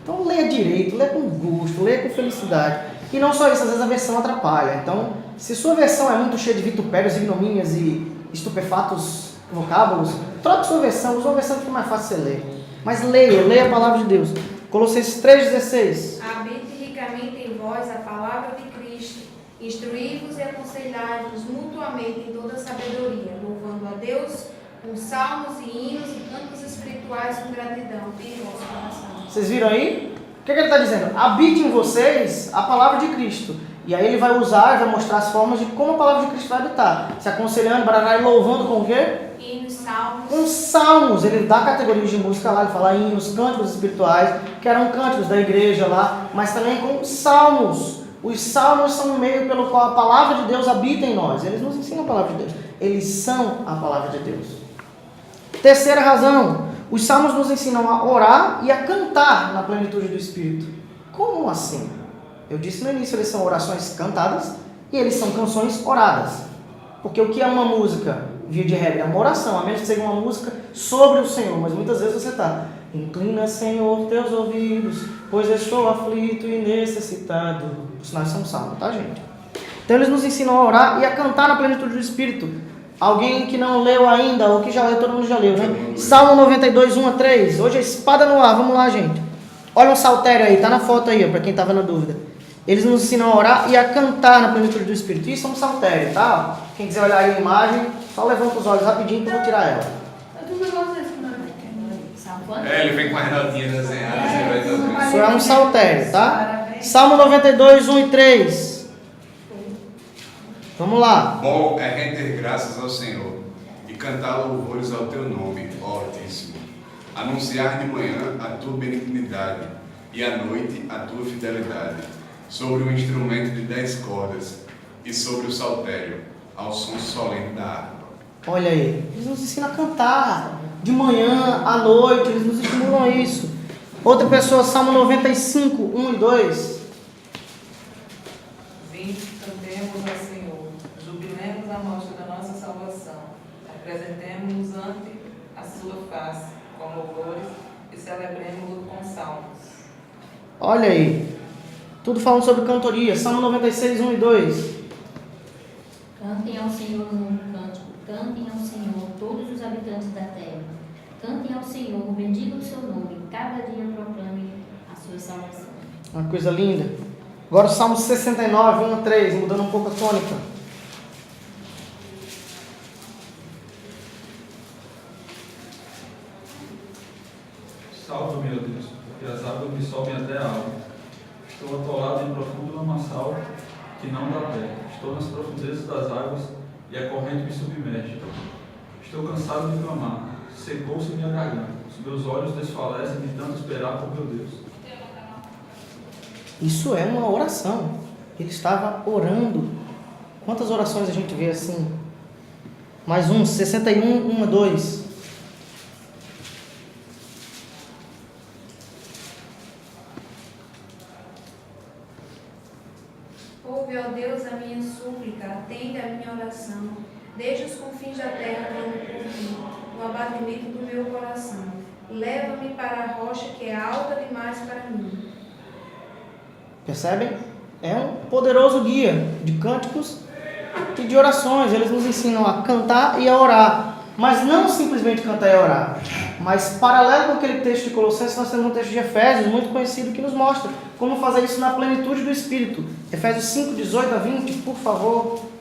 Speaker 1: Então leia direito, leia com gosto, leia com felicidade. E não só isso, às vezes a versão atrapalha. Então, se sua versão é muito cheia de vitupérios, ignomínias e estupefatos vocábulos, troque sua versão, use uma versão que fica mais fácil você ler. Mas leia a palavra de Deus. Colossenses 3,16.
Speaker 2: Habite ricamente em vós a palavra de Cristo, instruí-vos e aconselhai-vos mutuamente em toda sabedoria, louvando a Deus com salmos e hinos e cantos espirituais com gratidão em vosso coração.
Speaker 1: Vocês viram aí? O que ele está dizendo? Habite em vocês a palavra de Cristo. E aí ele vai usar, vai mostrar as formas de como a palavra de Cristo vai habitar. Se aconselhando, barará, e louvando com o quê?
Speaker 2: Hinos, salmos.
Speaker 1: Com salmos. Ele dá categorias de música lá, ele fala hinos, cânticos espirituais, que eram cânticos da igreja lá, mas também com salmos. Os salmos são um meio pelo qual a palavra de Deus habita em nós. Eles nos ensinam a palavra de Deus. Eles são a palavra de Deus. Terceira razão. Os salmos nos ensinam a orar e a cantar na plenitude do Espírito. Como assim? Eu disse no início, eles são orações cantadas e eles são canções oradas. Porque o que é uma música, via de regra, é uma oração, a menos que seja uma música sobre o Senhor. Mas muitas vezes você está, inclina, Senhor, teus ouvidos, pois estou aflito e necessitado. Os sinais são salmos, tá, gente? Então eles nos ensinam a orar e a cantar na plenitude do Espírito. Alguém que não leu ainda, ou que já leu, todo mundo já leu, né? Salmo 92, 1 a 3. Hoje é espada no ar, vamos lá, gente. Olha um saltério aí, tá na foto aí, para quem estava na dúvida. Eles nos ensinam a orar e a cantar na plenitude do Espírito. Isso é um saltério, tá? Quem quiser olhar aí a imagem, só levanta os olhos rapidinho que eu vou tirar ela.
Speaker 12: Eu também gosto desse
Speaker 11: Ele vem com as notinhas desenhadas.
Speaker 1: Isso é um saltério, tá? Salmo 92, 1 e 3. Vamos lá.
Speaker 11: Bom é render graças ao Senhor e cantar louvores ao teu nome, ó Altíssimo. Anunciar de manhã a tua benignidade e à noite a tua fidelidade, sobre o instrumento de 10 cordas e sobre o saltério, ao som solene da harpa.
Speaker 1: Olha aí, eles nos ensinam a cantar de manhã, à noite, eles nos estimulam a isso. Outra pessoa, Salmo 95, 1 e 2.
Speaker 7: Vinde, cantemos ao Senhor, jubilemos a mostra da nossa salvação, apresentemos-nos ante a sua face com louvores e celebremos-o com salmos.
Speaker 1: Olha aí, tudo falando sobre cantoria. Salmo 96, 1 e 2.
Speaker 4: Cantem ao Senhor um novo cântico, cantem ao Senhor todos os habitantes da terra. Cantem ao Senhor, bendigam o seu nome, cada dia proclamem a sua salvação.
Speaker 1: Uma coisa linda. Agora o Salmo 69, 1 a 3, mudando um pouco a tônica.
Speaker 5: Salve, meu Deus, porque as águas me sobem até a alma. Estou atolado em profundo lamaçal que não dá pé. Estou nas profundezas das águas e a corrente me submerge. Estou cansado de clamar. Secou-se minha garganta. Os meus olhos desfalecem de tanto esperar por meu Deus.
Speaker 1: Isso é uma oração. Ele estava orando. Quantas orações a gente vê assim? Mais um, 61, 1 a 2.
Speaker 2: Ouve, ó Deus, a minha súplica, atende a minha oração. Desde os confins da terra clamo por mim, no abatimento do meu coração. Leva-me para a rocha que é alta demais para mim.
Speaker 1: Percebem? É um poderoso guia de cânticos e de orações. Eles nos ensinam a cantar e a orar. Mas não simplesmente cantar e orar. Mas paralelo com aquele texto de Colossenses, nós temos um texto de Efésios muito conhecido que nos mostra como fazer isso na plenitude do Espírito. Efésios 5, 18 a 20, por favor.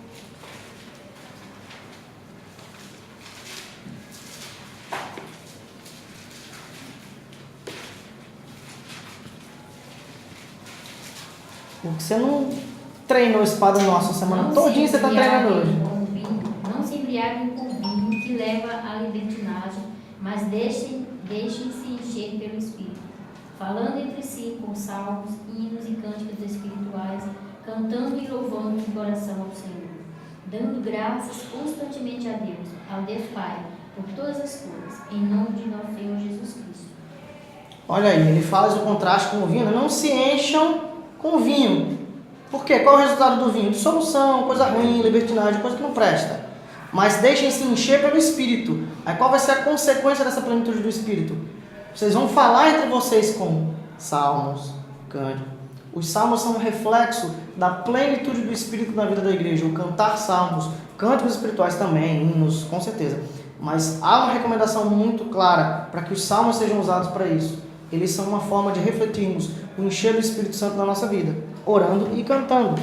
Speaker 1: Porque você não treinou espada nossa a semana todinha, você está treinando hoje.
Speaker 4: Não se embriaguem com vinho que leva à libertinagem, mas deixem-se encher pelo Espírito, falando entre si com salmos, hinos e cânticos espirituais, cantando e louvando de coração ao Senhor, dando graças constantemente a Deus, ao Deus Pai, por todas as coisas, em nome de nosso Senhor Jesus Cristo.
Speaker 1: Olha aí, ele faz o contraste com o vinho. Não se encham com vinho. Por quê? Qual é o resultado do vinho? Dissolução, coisa ruim, libertinagem, coisa que não presta. Mas deixem-se encher pelo Espírito. Aí qual vai ser a consequência dessa plenitude do Espírito? Vocês vão falar entre vocês com salmos, cânticos. Os salmos são um reflexo da plenitude do Espírito na vida da igreja. O cantar salmos, cânticos espirituais também, hinos, com certeza. Mas há uma recomendação muito clara para que os salmos sejam usados para isso. Eles são uma forma de refletirmos o encher do Espírito Santo na nossa vida, orando e cantando.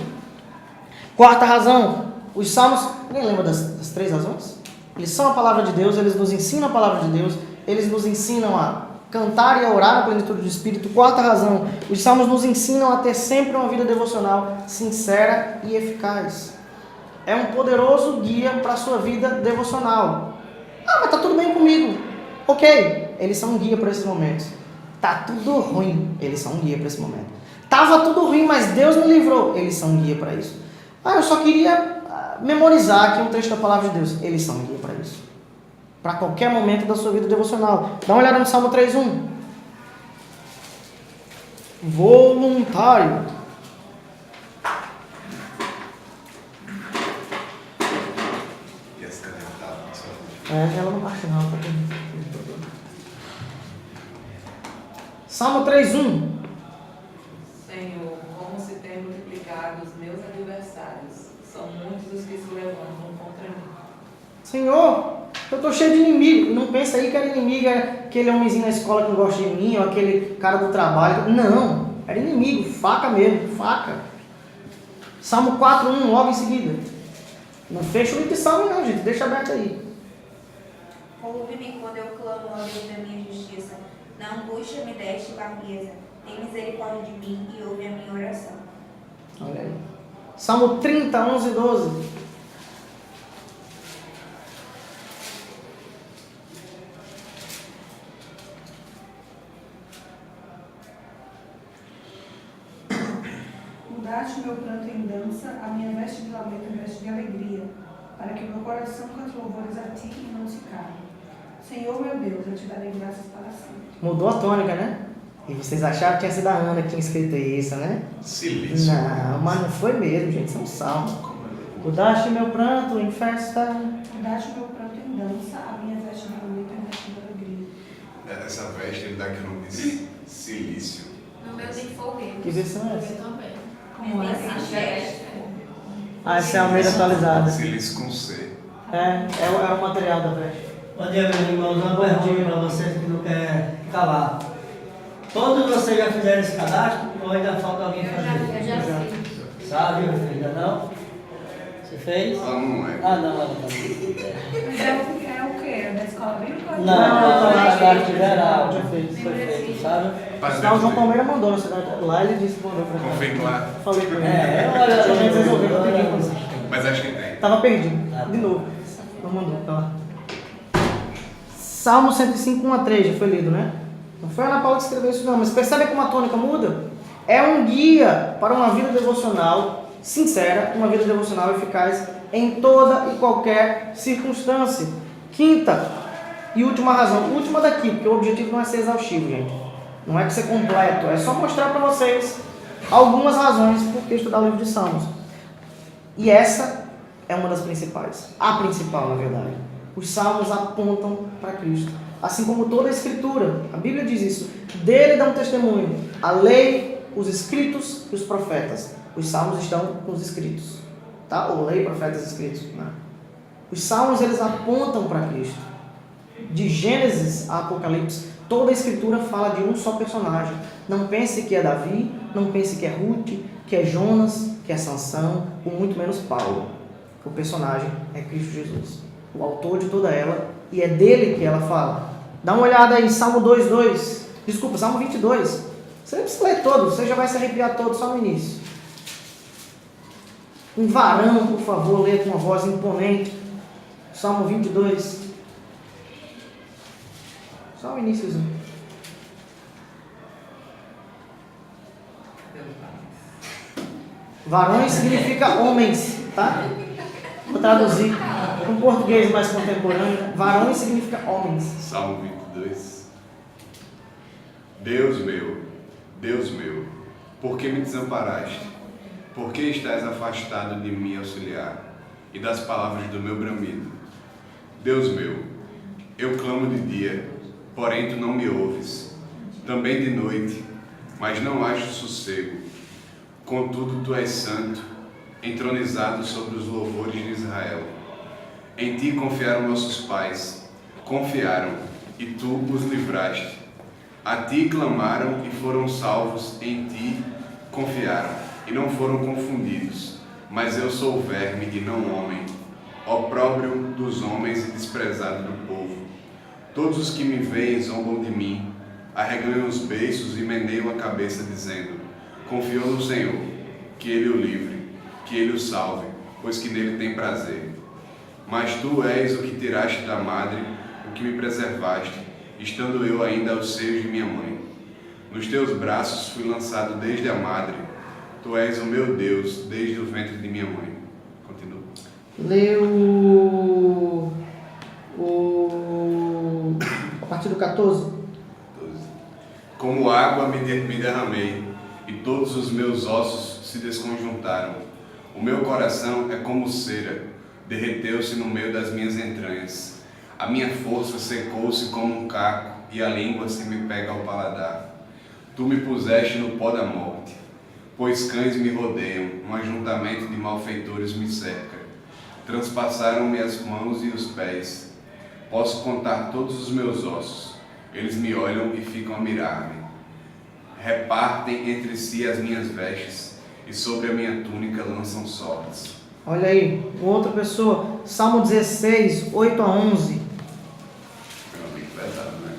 Speaker 1: Quarta razão, os salmos, alguém lembra das 3 razões? Eles são a palavra de Deus, eles nos ensinam a palavra de Deus, eles nos ensinam a cantar e a orar na plenitude do Espírito. Quarta razão, os salmos nos ensinam a ter sempre uma vida devocional sincera e eficaz. É um poderoso guia para a sua vida devocional. Ah, mas está tudo bem comigo. Ok, eles são um guia para esses momentos. Tá tudo ruim, eles são um guia para esse momento. Tava tudo ruim, mas Deus me livrou, eles são um guia para isso. Ah, eu só queria memorizar aqui um trecho da palavra de Deus, eles são um guia para isso. Para qualquer momento da sua vida devocional. Dá uma olhada no Salmo 3:1. Voluntário. Ela não baixa não, tá bem. Salmo 3:1.
Speaker 7: Senhor, como se tem multiplicado os meus adversários, são muitos os que se levantam contra mim.
Speaker 1: Senhor, eu estou cheio de inimigo. Não pensa aí que era inimigo, era aquele homenzinho na escola que não gosta de mim, ou aquele cara do trabalho. Não, era inimigo, faca mesmo, faca. Salmo 4:1, logo em seguida. Não fecha o livro de Salmo não, gente, deixa aberto aí.
Speaker 13: Ouve-me quando eu clamo ao Deus da minha justiça. Na angústia me deste largueza. tem misericórdia de mim e ouve a minha oração.
Speaker 1: Olha aí. Salmo 30, 11 e 12.
Speaker 12: Mudaste meu pranto em dança, a minha veste de lamento em veste de alegria, para que meu coração cante louvores a ti e não se cale. Senhor meu Deus, eu te darei graças para sempre.
Speaker 1: Mudou a tônica, né? E vocês acharam que tinha sido a Ana que tinha escrito isso, né?
Speaker 11: Silêncio.
Speaker 1: Não, mas não foi mesmo, gente. Isso é um salmo. Mudaste meu pranto em festa.
Speaker 12: Mudaste meu pranto em dança, a minha veste de lamento em veste de alegria.
Speaker 11: Essa veste ele dá aqui o nome de silício.
Speaker 2: No meu tem fogueiro.
Speaker 1: Que versão é essa?
Speaker 9: Eu também.
Speaker 12: Como é?
Speaker 1: Ah, essa é a Almeida atualizada.
Speaker 11: Silício com C.
Speaker 1: É o material da veste.
Speaker 14: Bom dia, meus irmãos. Uma pergunta para vocês que não querem calar. Todos vocês já fizeram esse cadastro ou ainda falta alguém fazer?
Speaker 4: Eu já fiz.
Speaker 14: Sabe, meu filho? Ainda não? Você fez?
Speaker 11: Ela não é.
Speaker 14: Ah, não, ela não.
Speaker 12: Mas é o quê? É da escola bíblica?
Speaker 14: Não, é cadastro geral.
Speaker 1: Já fez.
Speaker 14: Foi feito, sabe?
Speaker 1: Então, o João Palmeira mandou na cidade. Lá ele disse que mandou pra cá.
Speaker 11: Confirme lá.
Speaker 1: Falei com ele.
Speaker 14: Olha,
Speaker 1: a gente resolveu, eu pedi pra você.
Speaker 11: Mas acho que tem.
Speaker 1: Tava perdido. De novo. Não mandou, tá lá. Salmo 105, 1 a 3, já foi lido, né? Não foi a Ana Paula que escreveu isso não, mas percebe como a tônica muda? É um guia para uma vida devocional sincera, uma vida devocional eficaz em toda e qualquer circunstância. Quinta e última razão, última daqui, porque o objetivo não é ser exaustivo, gente. Não é ser completo, é só mostrar para vocês algumas razões por que estudar o livro de Salmos. E essa é uma das principais, a principal, na verdade. Os Salmos apontam para Cristo. Assim como toda a Escritura, a Bíblia diz isso, dele dão testemunho a lei, os escritos e os profetas. Os Salmos estão com os escritos, tá? Ou lei, profetas, escritos. Né? Os Salmos, eles apontam para Cristo. De Gênesis a Apocalipse, toda a Escritura fala de um só personagem. Não pense que é Davi, não pense que é Ruth, que é Jonas, que é Sansão, ou muito menos Paulo. O personagem é Cristo Jesus, o autor de toda ela, e é dele que ela fala. Dá uma olhada aí, Salmo 2:2. Desculpa, Salmo 22. Você não precisa ler todo, você já vai se arrepiar todo só no início. Um varão, por favor, lê com uma voz imponente. Salmo 22. Só o iníciozinho. Varões significa homens, tá? Vou traduzir para um português mais contemporâneo. Varões significa homens.
Speaker 11: Salmo 22. Deus meu, por que me desamparaste? Por que estás afastado de mim auxiliar e das palavras do meu bramido? Deus meu, eu clamo de dia, porém tu não me ouves. Também de noite, mas não acho sossego. Contudo tu és santo, entronizado sobre os louvores de Israel. Em ti confiaram nossos pais, confiaram, e tu os livraste. A ti clamaram e foram salvos, em ti confiaram, e não foram confundidos. Mas eu sou verme e não homem, opróbrio dos homens e desprezado do povo. Todos os que me veem zombam de mim, arreganham os beiços e meneiam a cabeça, dizendo: confiou no Senhor, que Ele o livre, que Ele o salve, pois que nele tem prazer. Mas tu és o que tiraste da madre, o que me preservaste, estando eu ainda aos seios de minha mãe. Nos teus braços fui lançado desde a madre, tu és o meu Deus desde o ventre de minha mãe. Continua.
Speaker 1: Leu a partir do 14.
Speaker 11: Como água me derramei, e todos os meus ossos se desconjuntaram. O meu coração é como cera, derreteu-se no meio das minhas entranhas. A minha força secou-se como um caco, e a língua se me pega ao paladar. Tu me puseste no pó da morte, pois cães me rodeiam, um ajuntamento de malfeitores me cerca. Transpassaram-me as mãos e os pés. Posso contar todos os meus ossos. Eles me olham e ficam a mirar-me. Repartem entre si as minhas vestes, e sobre a minha túnica lançam sortes.
Speaker 1: Olha aí, outra pessoa. Salmo 16, 8 a 11.
Speaker 11: Realmente pesado, né?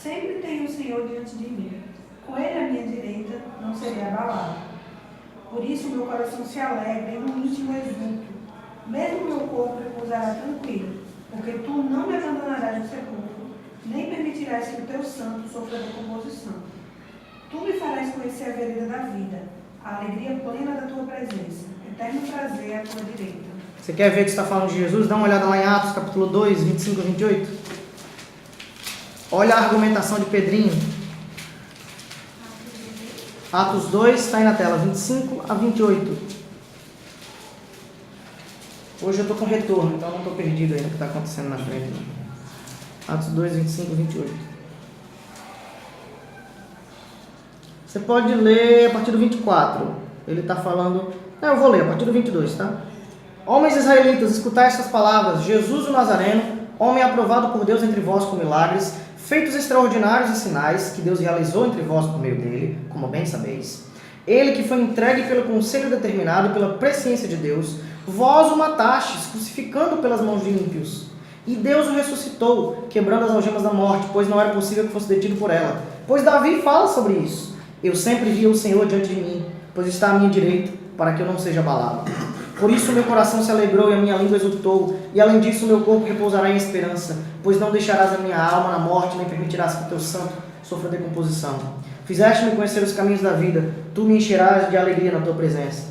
Speaker 12: Sempre tenho o Senhor diante de mim. Com Ele à minha direita, não serei abalado. Por isso meu coração se alegra e no íntimo exulto. Mesmo meu corpo repousará tranquilo, porque Tu não me abandonarás no sepulcro, nem permitirás que o Teu santo sofra decomposição. Tu me farás conhecer a vereda da vida, a alegria plena da Tua presença, eterno prazer à Tua direita.
Speaker 1: Você quer ver que está falando de Jesus? Dá uma olhada lá em Atos, capítulo 2, 25 a 28. Olha a argumentação de Pedrinho. Atos 2, está aí na tela, 25 a 28. Hoje eu estou com retorno, então não estou perdido aí no que está acontecendo na frente. Atos 2, 25 a 28. Você pode ler a partir do 24. Ele está falando... Não, eu vou ler a partir do 22, tá? Homens israelitas, escutai estas palavras. Jesus o Nazareno, homem aprovado por Deus entre vós com milagres, feitos extraordinários e sinais, que Deus realizou entre vós por meio dele, como bem sabeis. Ele que foi entregue pelo conselho determinado e pela presciência de Deus, vós o matastes, crucificando pelas mãos de ímpios. E Deus o ressuscitou, quebrando as algemas da morte, pois não era possível que fosse detido por ela. Pois Davi fala sobre isso. Eu sempre vi o Senhor diante de mim, pois está à minha direita, para que eu não seja abalado. Por isso meu coração se alegrou e a minha língua exultou, e além disso meu corpo repousará em esperança, pois não deixarás a minha alma na morte, nem permitirás que o teu santo sofra decomposição. Fizeste-me conhecer os caminhos da vida, tu me encherás de alegria na tua presença.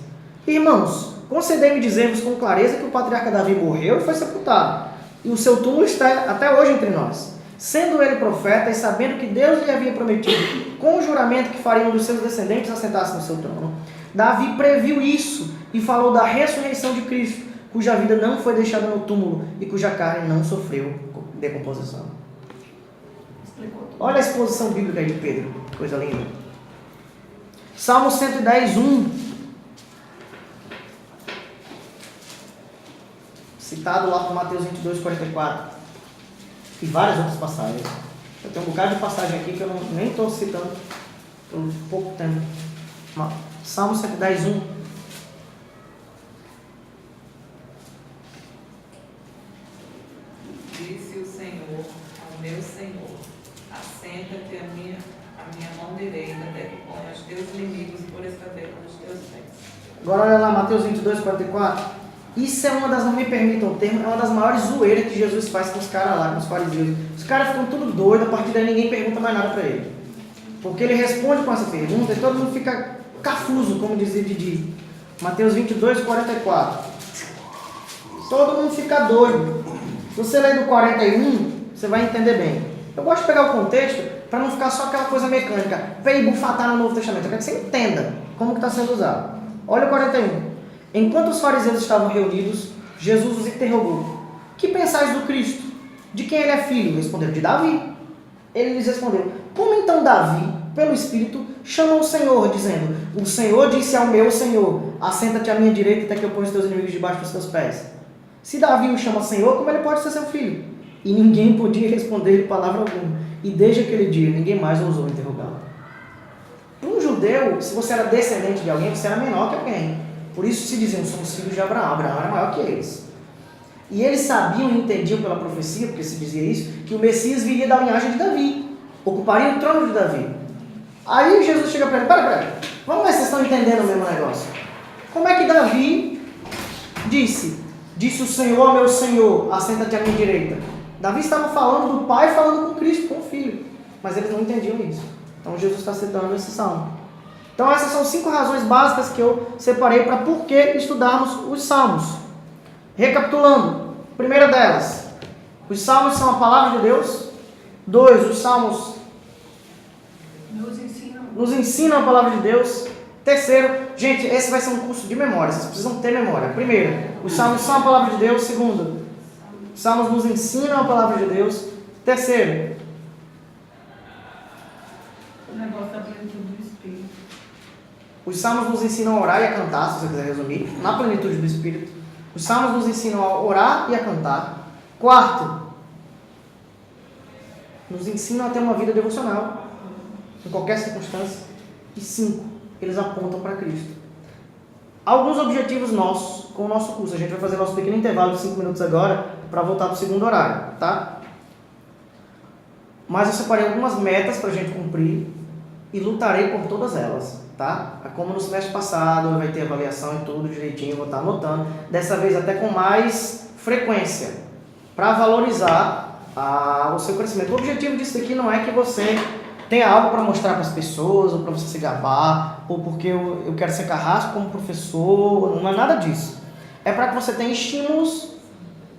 Speaker 1: Irmãos, concedei-me dizer-vos com clareza que o patriarca Davi morreu e foi sepultado, e o seu túmulo está até hoje entre nós. Sendo ele profeta e sabendo que Deus lhe havia prometido, com o juramento que faria um dos seus descendentes assentar-se no seu trono, Davi previu isso e falou da ressurreição de Cristo, cuja vida não foi deixada no túmulo e cuja carne não sofreu decomposição. Olha a exposição bíblica aí de Pedro, que coisa linda. Salmo 110, 1. Citado lá por Mateus 22, 44. E várias outras passagens. Eu tenho um bocado de passagem aqui que eu nem estou citando por pouco tempo. Salmo 110, 1.
Speaker 7: Disse o Senhor ao meu Senhor: assenta-te à minha mão direita, até que ponha os teus inimigos por escabelo dos teus pés.
Speaker 1: Agora olha lá, Mateus 22, 44. Isso é uma das, não me permitam o termo, é uma das maiores zoeiras que Jesus faz com os caras lá, com os fariseus. Os caras ficam tudo doidos, a partir daí ninguém pergunta mais nada para ele. Porque ele responde com essa pergunta e todo mundo fica cafuso, como dizia Didi. Mateus 22, 44. Todo mundo fica doido. Se você ler do 41, você vai entender bem. Eu gosto de pegar o contexto para não ficar só aquela coisa mecânica. Pei e bufatar no Novo Testamento. Eu quero que você entenda como que está sendo usado. Olha o 41. Enquanto os fariseus estavam reunidos, Jesus os interrogou: que pensais do Cristo? De quem ele é filho? Responderam: de Davi. Ele lhes respondeu: como então Davi, pelo Espírito, chama o Senhor, dizendo: o Senhor disse ao meu Senhor: assenta-te à minha direita até que eu ponha os teus inimigos debaixo dos teus pés. Se Davi o chama Senhor, como ele pode ser seu filho? E ninguém podia responder-lhe palavra alguma. E desde aquele dia, ninguém mais ousou interrogá-lo. Para um judeu, se você era descendente de alguém, você era menor que alguém. Por isso se diziam: somos filhos de Abraão. Abraão era maior que eles. E eles sabiam e entendiam pela profecia, porque se dizia isso, que o Messias viria da linhagem de Davi, ocuparia o trono de Davi. Aí Jesus chega para ele: pera, vamos ver se vocês estão entendendo o mesmo negócio. Como é que Davi disse o Senhor ao meu Senhor: assenta-te à minha direita? Davi estava falando do Pai, falando com Cristo, com o Filho. Mas eles não entendiam isso. Então Jesus está citando esse salmo. Então essas são 5 razões básicas que eu separei para por que estudarmos os salmos. Recapitulando, primeira delas, os salmos são a palavra de Deus. 2, os salmos nos ensinam a palavra de Deus. Terceiro, gente, esse vai ser um curso de memória, vocês precisam ter memória. Primeiro, os salmos são a palavra de Deus. Segundo, os salmos nos ensinam a palavra de Deus. Terceiro,
Speaker 12: o negócio da plenitude do Espírito.
Speaker 1: Os salmos nos ensinam a orar e a cantar, se você quiser resumir, na plenitude do Espírito. Os salmos nos ensinam a orar e a cantar. Quarto, nos ensinam a ter uma vida devocional, em qualquer circunstância. E 5, eles apontam para Cristo. Alguns objetivos nossos com o nosso curso. A gente vai fazer nosso pequeno intervalo de 5 minutos agora, para voltar para o segundo horário, tá? mas eu separei algumas metas para a gente cumprir e lutarei por todas elas, tá? Como no semestre passado, vai ter avaliação e tudo direitinho, vou estar anotando. Dessa vez até com mais frequência, para valorizar o seu crescimento. O objetivo disso aqui não é que você tenha algo para mostrar para as pessoas, ou para você se gabar, ou porque eu quero ser carrasco como professor, não é nada disso. É para que você tenha estímulos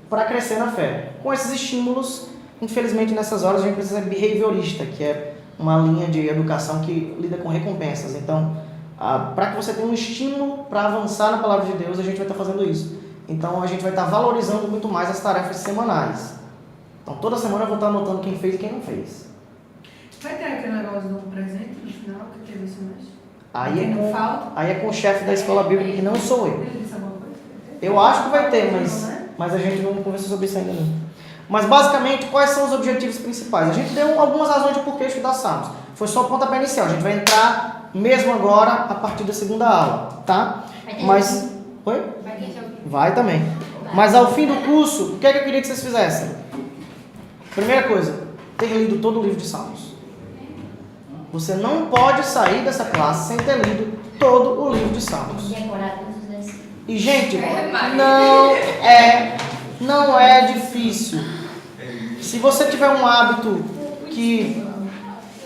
Speaker 1: para crescer na fé. Com esses estímulos, infelizmente nessas horas a gente precisa ser behaviorista, que é uma linha de educação que lida com recompensas. Então, para que você tenha um estímulo para avançar na palavra de Deus, a gente vai estar fazendo isso. Então, a gente vai estar valorizando muito mais as tarefas semanais. Então, toda semana eu vou estar anotando quem fez e quem não fez.
Speaker 8: Vai ter aquele negócio do presente no final que teve esse mês?
Speaker 1: Aí é com o chefe da escola bíblica, que não sou eu. Eu acho que vai ter, mas a gente não conversou sobre isso ainda não. Mas basicamente, quais são os objetivos principais? A gente deu algumas razões de por que estudar Salmos. Foi só o pontapé inicial. A gente vai entrar mesmo agora a partir da segunda aula, tá? Mas... Oi? Vai também. Mas ao fim do curso, o que é que eu queria que vocês fizessem? Primeira coisa, ter lido todo o livro de Salmos. Você não pode sair dessa classe sem ter lido todo o livro de Salmos. E, gente, não é difícil. Se você tiver um hábito que,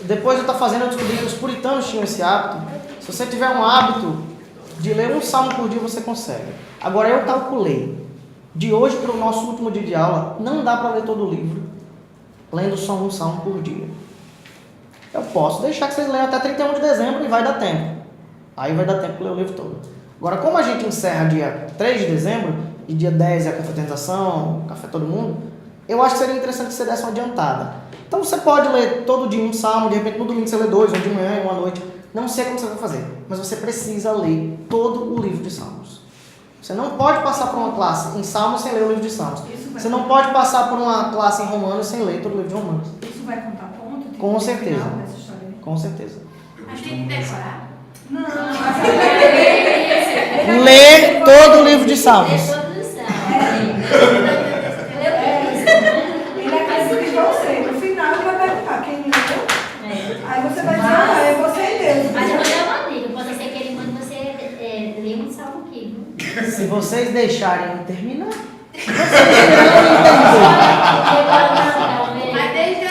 Speaker 1: depois de eu estar fazendo, eu descobri que os puritanos tinham esse hábito. Se você tiver um hábito de ler um salmo por dia, você consegue. Agora, eu calculei. De hoje para o nosso último dia de aula, não dá para ler todo o livro, lendo só um salmo por dia. Eu posso deixar que vocês leiam até 31 de dezembro e vai dar tempo. Aí vai dar tempo para ler o livro todo. Agora, como a gente encerra dia 3 de dezembro, e dia 10 é a confraternização, café todo mundo, eu acho que seria interessante que você desse uma adiantada. Então você pode ler todo dia um salmo, de repente no domingo você lê 2, um de manhã e um à noite. Não sei como você vai fazer, mas você precisa ler todo o livro de Salmos. Você não pode passar por uma classe em Salmos sem ler o livro de Salmos. Você não pode passar por uma classe em Romanos sem ler todo o livro de Romanos.
Speaker 12: Isso vai contar ponto?
Speaker 1: Com certeza. Com certeza.
Speaker 9: Mas tem que decorar?
Speaker 12: Não.
Speaker 1: Ler todo o livro de Salmos.
Speaker 12: Ele acredita em você. No final ele vai perguntar quem leu. Aí você vai dizer, é você e Deus.
Speaker 4: Mas de qualquer maneira, pode ser que ele mande você ler um salmo aqui, viu?
Speaker 1: Se vocês deixarem eu terminar.
Speaker 9: Mas desde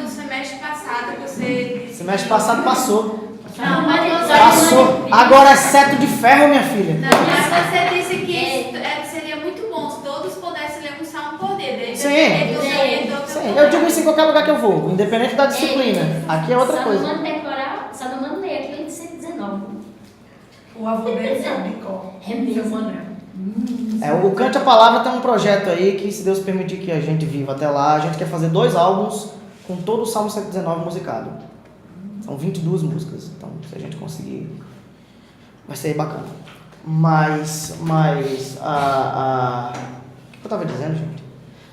Speaker 9: o semestre passado você...
Speaker 1: Semestre passado passou.
Speaker 9: Não, mas
Speaker 1: Passou. Agora é seto de ferro, minha filha.
Speaker 9: Não, mas você disse que seria muito bom se todos pudessem ler um salmo por dia.
Speaker 1: Sim. Eu digo isso em qualquer lugar que eu vou, independente da disciplina. Aqui é outra coisa.
Speaker 4: Só não manda decorar, só não manda ler aquele de 119.
Speaker 12: O avô dele sabe de cor.
Speaker 4: É mesmo.
Speaker 1: O Cante a Palavra tem um projeto aí que, se Deus permitir que a gente viva até lá, a gente quer fazer 2 álbuns com todo o Salmo 119 musicado. São 22 músicas, então se a gente conseguir, vai ser bacana. Mas o que eu estava dizendo, gente?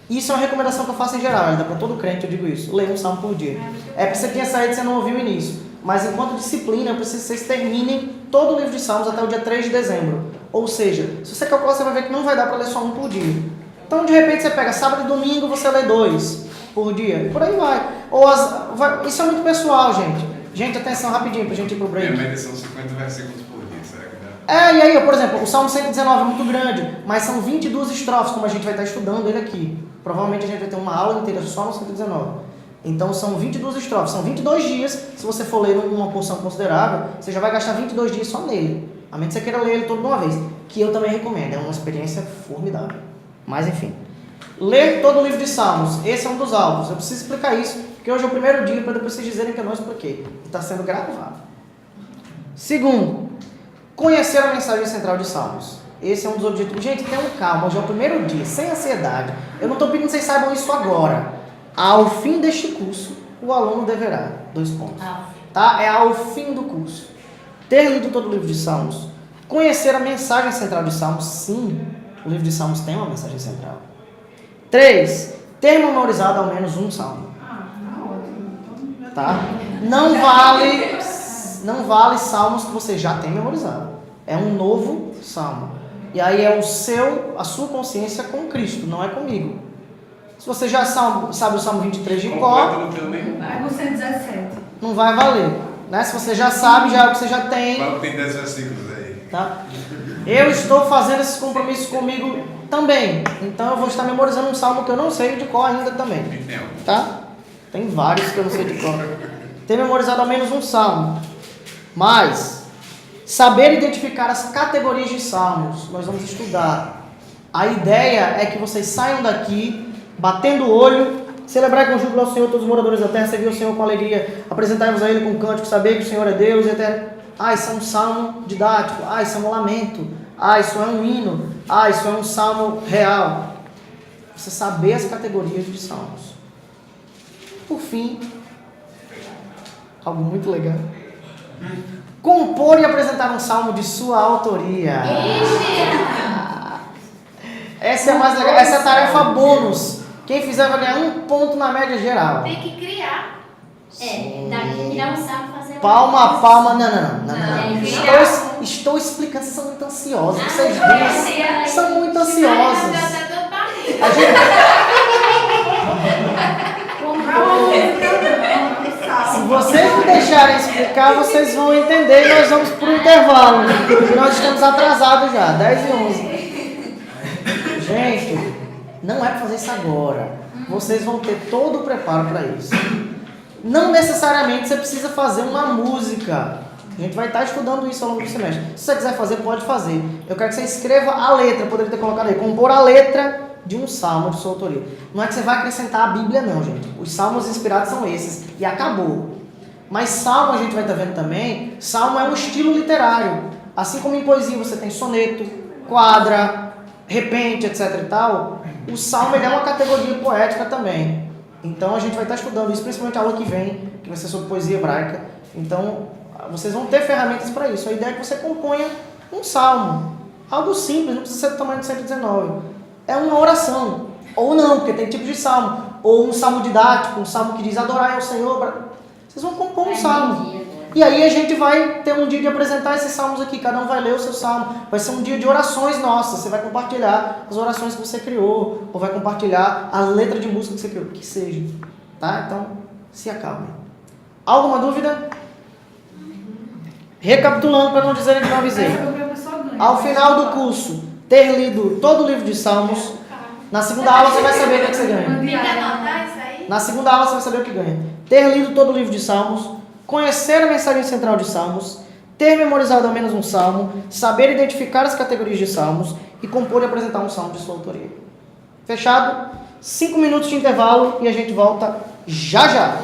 Speaker 1: Isso é uma recomendação que eu faço em geral, dá para todo crente, eu digo isso. Leia um salmo por dia. É porque você tinha saído e você não ouviu o início. Mas enquanto disciplina, eu preciso que vocês terminem todo o livro de Salmos até o dia 3 de dezembro. Ou seja, se você calcular, você vai ver que não vai dar para ler só um por dia. Então, de repente, você pega sábado e domingo, você lê 2 por dia. E por aí vai. Isso é muito pessoal, gente. Gente, atenção rapidinho pra gente ir pro break.
Speaker 11: Minha média são 50 versículos por dia, será que dá?
Speaker 1: E aí, por exemplo, o Salmo 119 é muito grande, mas são 22 estrofes, como a gente vai estar estudando ele aqui. Provavelmente a gente vai ter uma aula inteira só no 119. Então são 22 estrofes, são 22 dias. Se você for ler uma porção considerável, você já vai gastar 22 dias só nele. A menos que você queira ler ele todo de uma vez, que eu também recomendo, é uma experiência formidável. Mas enfim, ler todo o livro de Salmos, esse é um dos alvos. Eu preciso explicar isso, porque hoje é o primeiro dia, para depois vocês dizerem que eu não expliquei. Está sendo gravado. Segundo, conhecer a mensagem central de Salmos. Esse é um dos objetivos. Gente, tenham calma, hoje é o primeiro dia, sem ansiedade. Eu não estou pedindo que vocês saibam isso agora. Ao fim deste curso, o aluno deverá, 2 pontos. Tá? É ao fim do curso. Ter lido todo o livro de Salmos. Conhecer a mensagem central de Salmos. Sim, o livro de Salmos tem uma mensagem central. 3. Ter memorizado ao menos um salmo. Tá? Não vale salmos que você já tem memorizado. É um novo salmo. E aí é a sua consciência com Cristo, não é comigo. Se você já sabe o Salmo 23 de cor,
Speaker 12: Pega o 117.
Speaker 1: não vai valer. Né? Se você já sabe, já é o que você já tem.
Speaker 11: Mas tem 10 versículos aí.
Speaker 1: Tá? Eu estou fazendo esses compromissos comigo também. Então eu vou estar memorizando um salmo que eu não sei de cor ainda também. Tá? Tem vários que eu não sei de cor. Tenho memorizado ao menos um salmo. Mas, saber identificar as categorias de salmos, nós vamos estudar. A ideia é que vocês saiam daqui, batendo o olho, celebrar com júbilo ao Senhor todos os moradores da terra, servir o Senhor com alegria, apresentar-vos a Ele com cântico, saber que o Senhor é Deus e eterno. Isso é um salmo didático. Isso é um lamento. Isso é um hino. Isso é um salmo real. Você saber as categorias de salmos. Por fim, algo muito legal. Compor e apresentar um salmo de sua autoria. Essa é a mais legal. Essa é a tarefa bônus. Quem fizer vai ganhar 1 ponto na média geral.
Speaker 9: Tem que criar.
Speaker 4: Daqui criar um salmo, fazer
Speaker 1: Palma a palma. Não. Estou explicando, vocês são muito ansiosos. Vocês dois são muito ansiosos. A gente... Se vocês me deixarem explicar, vocês vão entender e nós vamos para o intervalo. Porque nós estamos atrasados já, 10h11. Gente, não é para fazer isso agora. Vocês vão ter todo o preparo para isso. Não necessariamente você precisa fazer uma música. A gente vai estar estudando isso ao longo do semestre. Se você quiser fazer, pode fazer. Eu quero que você escreva a letra, poderia ter colocado aí, compor a letra de um salmo de sua autoria. Não é que você vai acrescentar a Bíblia não, gente. Os salmos inspirados são esses. E acabou. Mas salmo, a gente vai estar vendo também, salmo é um estilo literário. Assim como em poesia você tem soneto, quadra, repente, etc e tal, o salmo ele é uma categoria poética também. Então a gente vai estar estudando isso, principalmente a aula que vem, que vai ser sobre poesia hebraica. Então vocês vão ter ferramentas para isso. A ideia é que você componha um salmo. Algo simples, não precisa ser do tamanho de 119. É uma oração. Ou não, porque tem tipos de salmo. Ou um salmo didático, um salmo que diz adorai ao Senhor. Vocês vão compor um salmo. E aí a gente vai ter um dia de apresentar esses salmos aqui. Cada um vai ler o seu salmo. Vai ser um dia de orações nossas. Você vai compartilhar as orações que você criou. Ou vai compartilhar a letra de música que você criou. Que seja. Tá? Então, se acalme. Alguma dúvida? Recapitulando para não dizerem que não avisei. Ao final do curso, ter lido todo o livro de Salmos. Na segunda aula você vai saber o que você ganha.
Speaker 9: Tem que anotar isso aí?
Speaker 1: Na segunda aula você vai saber o que ganha. Ter lido todo o livro de Salmos, conhecer a mensagem central de Salmos, ter memorizado ao menos um salmo, saber identificar as categorias de Salmos e compor e apresentar um salmo de sua autoria. Fechado? 5 minutos de intervalo e a gente volta já já.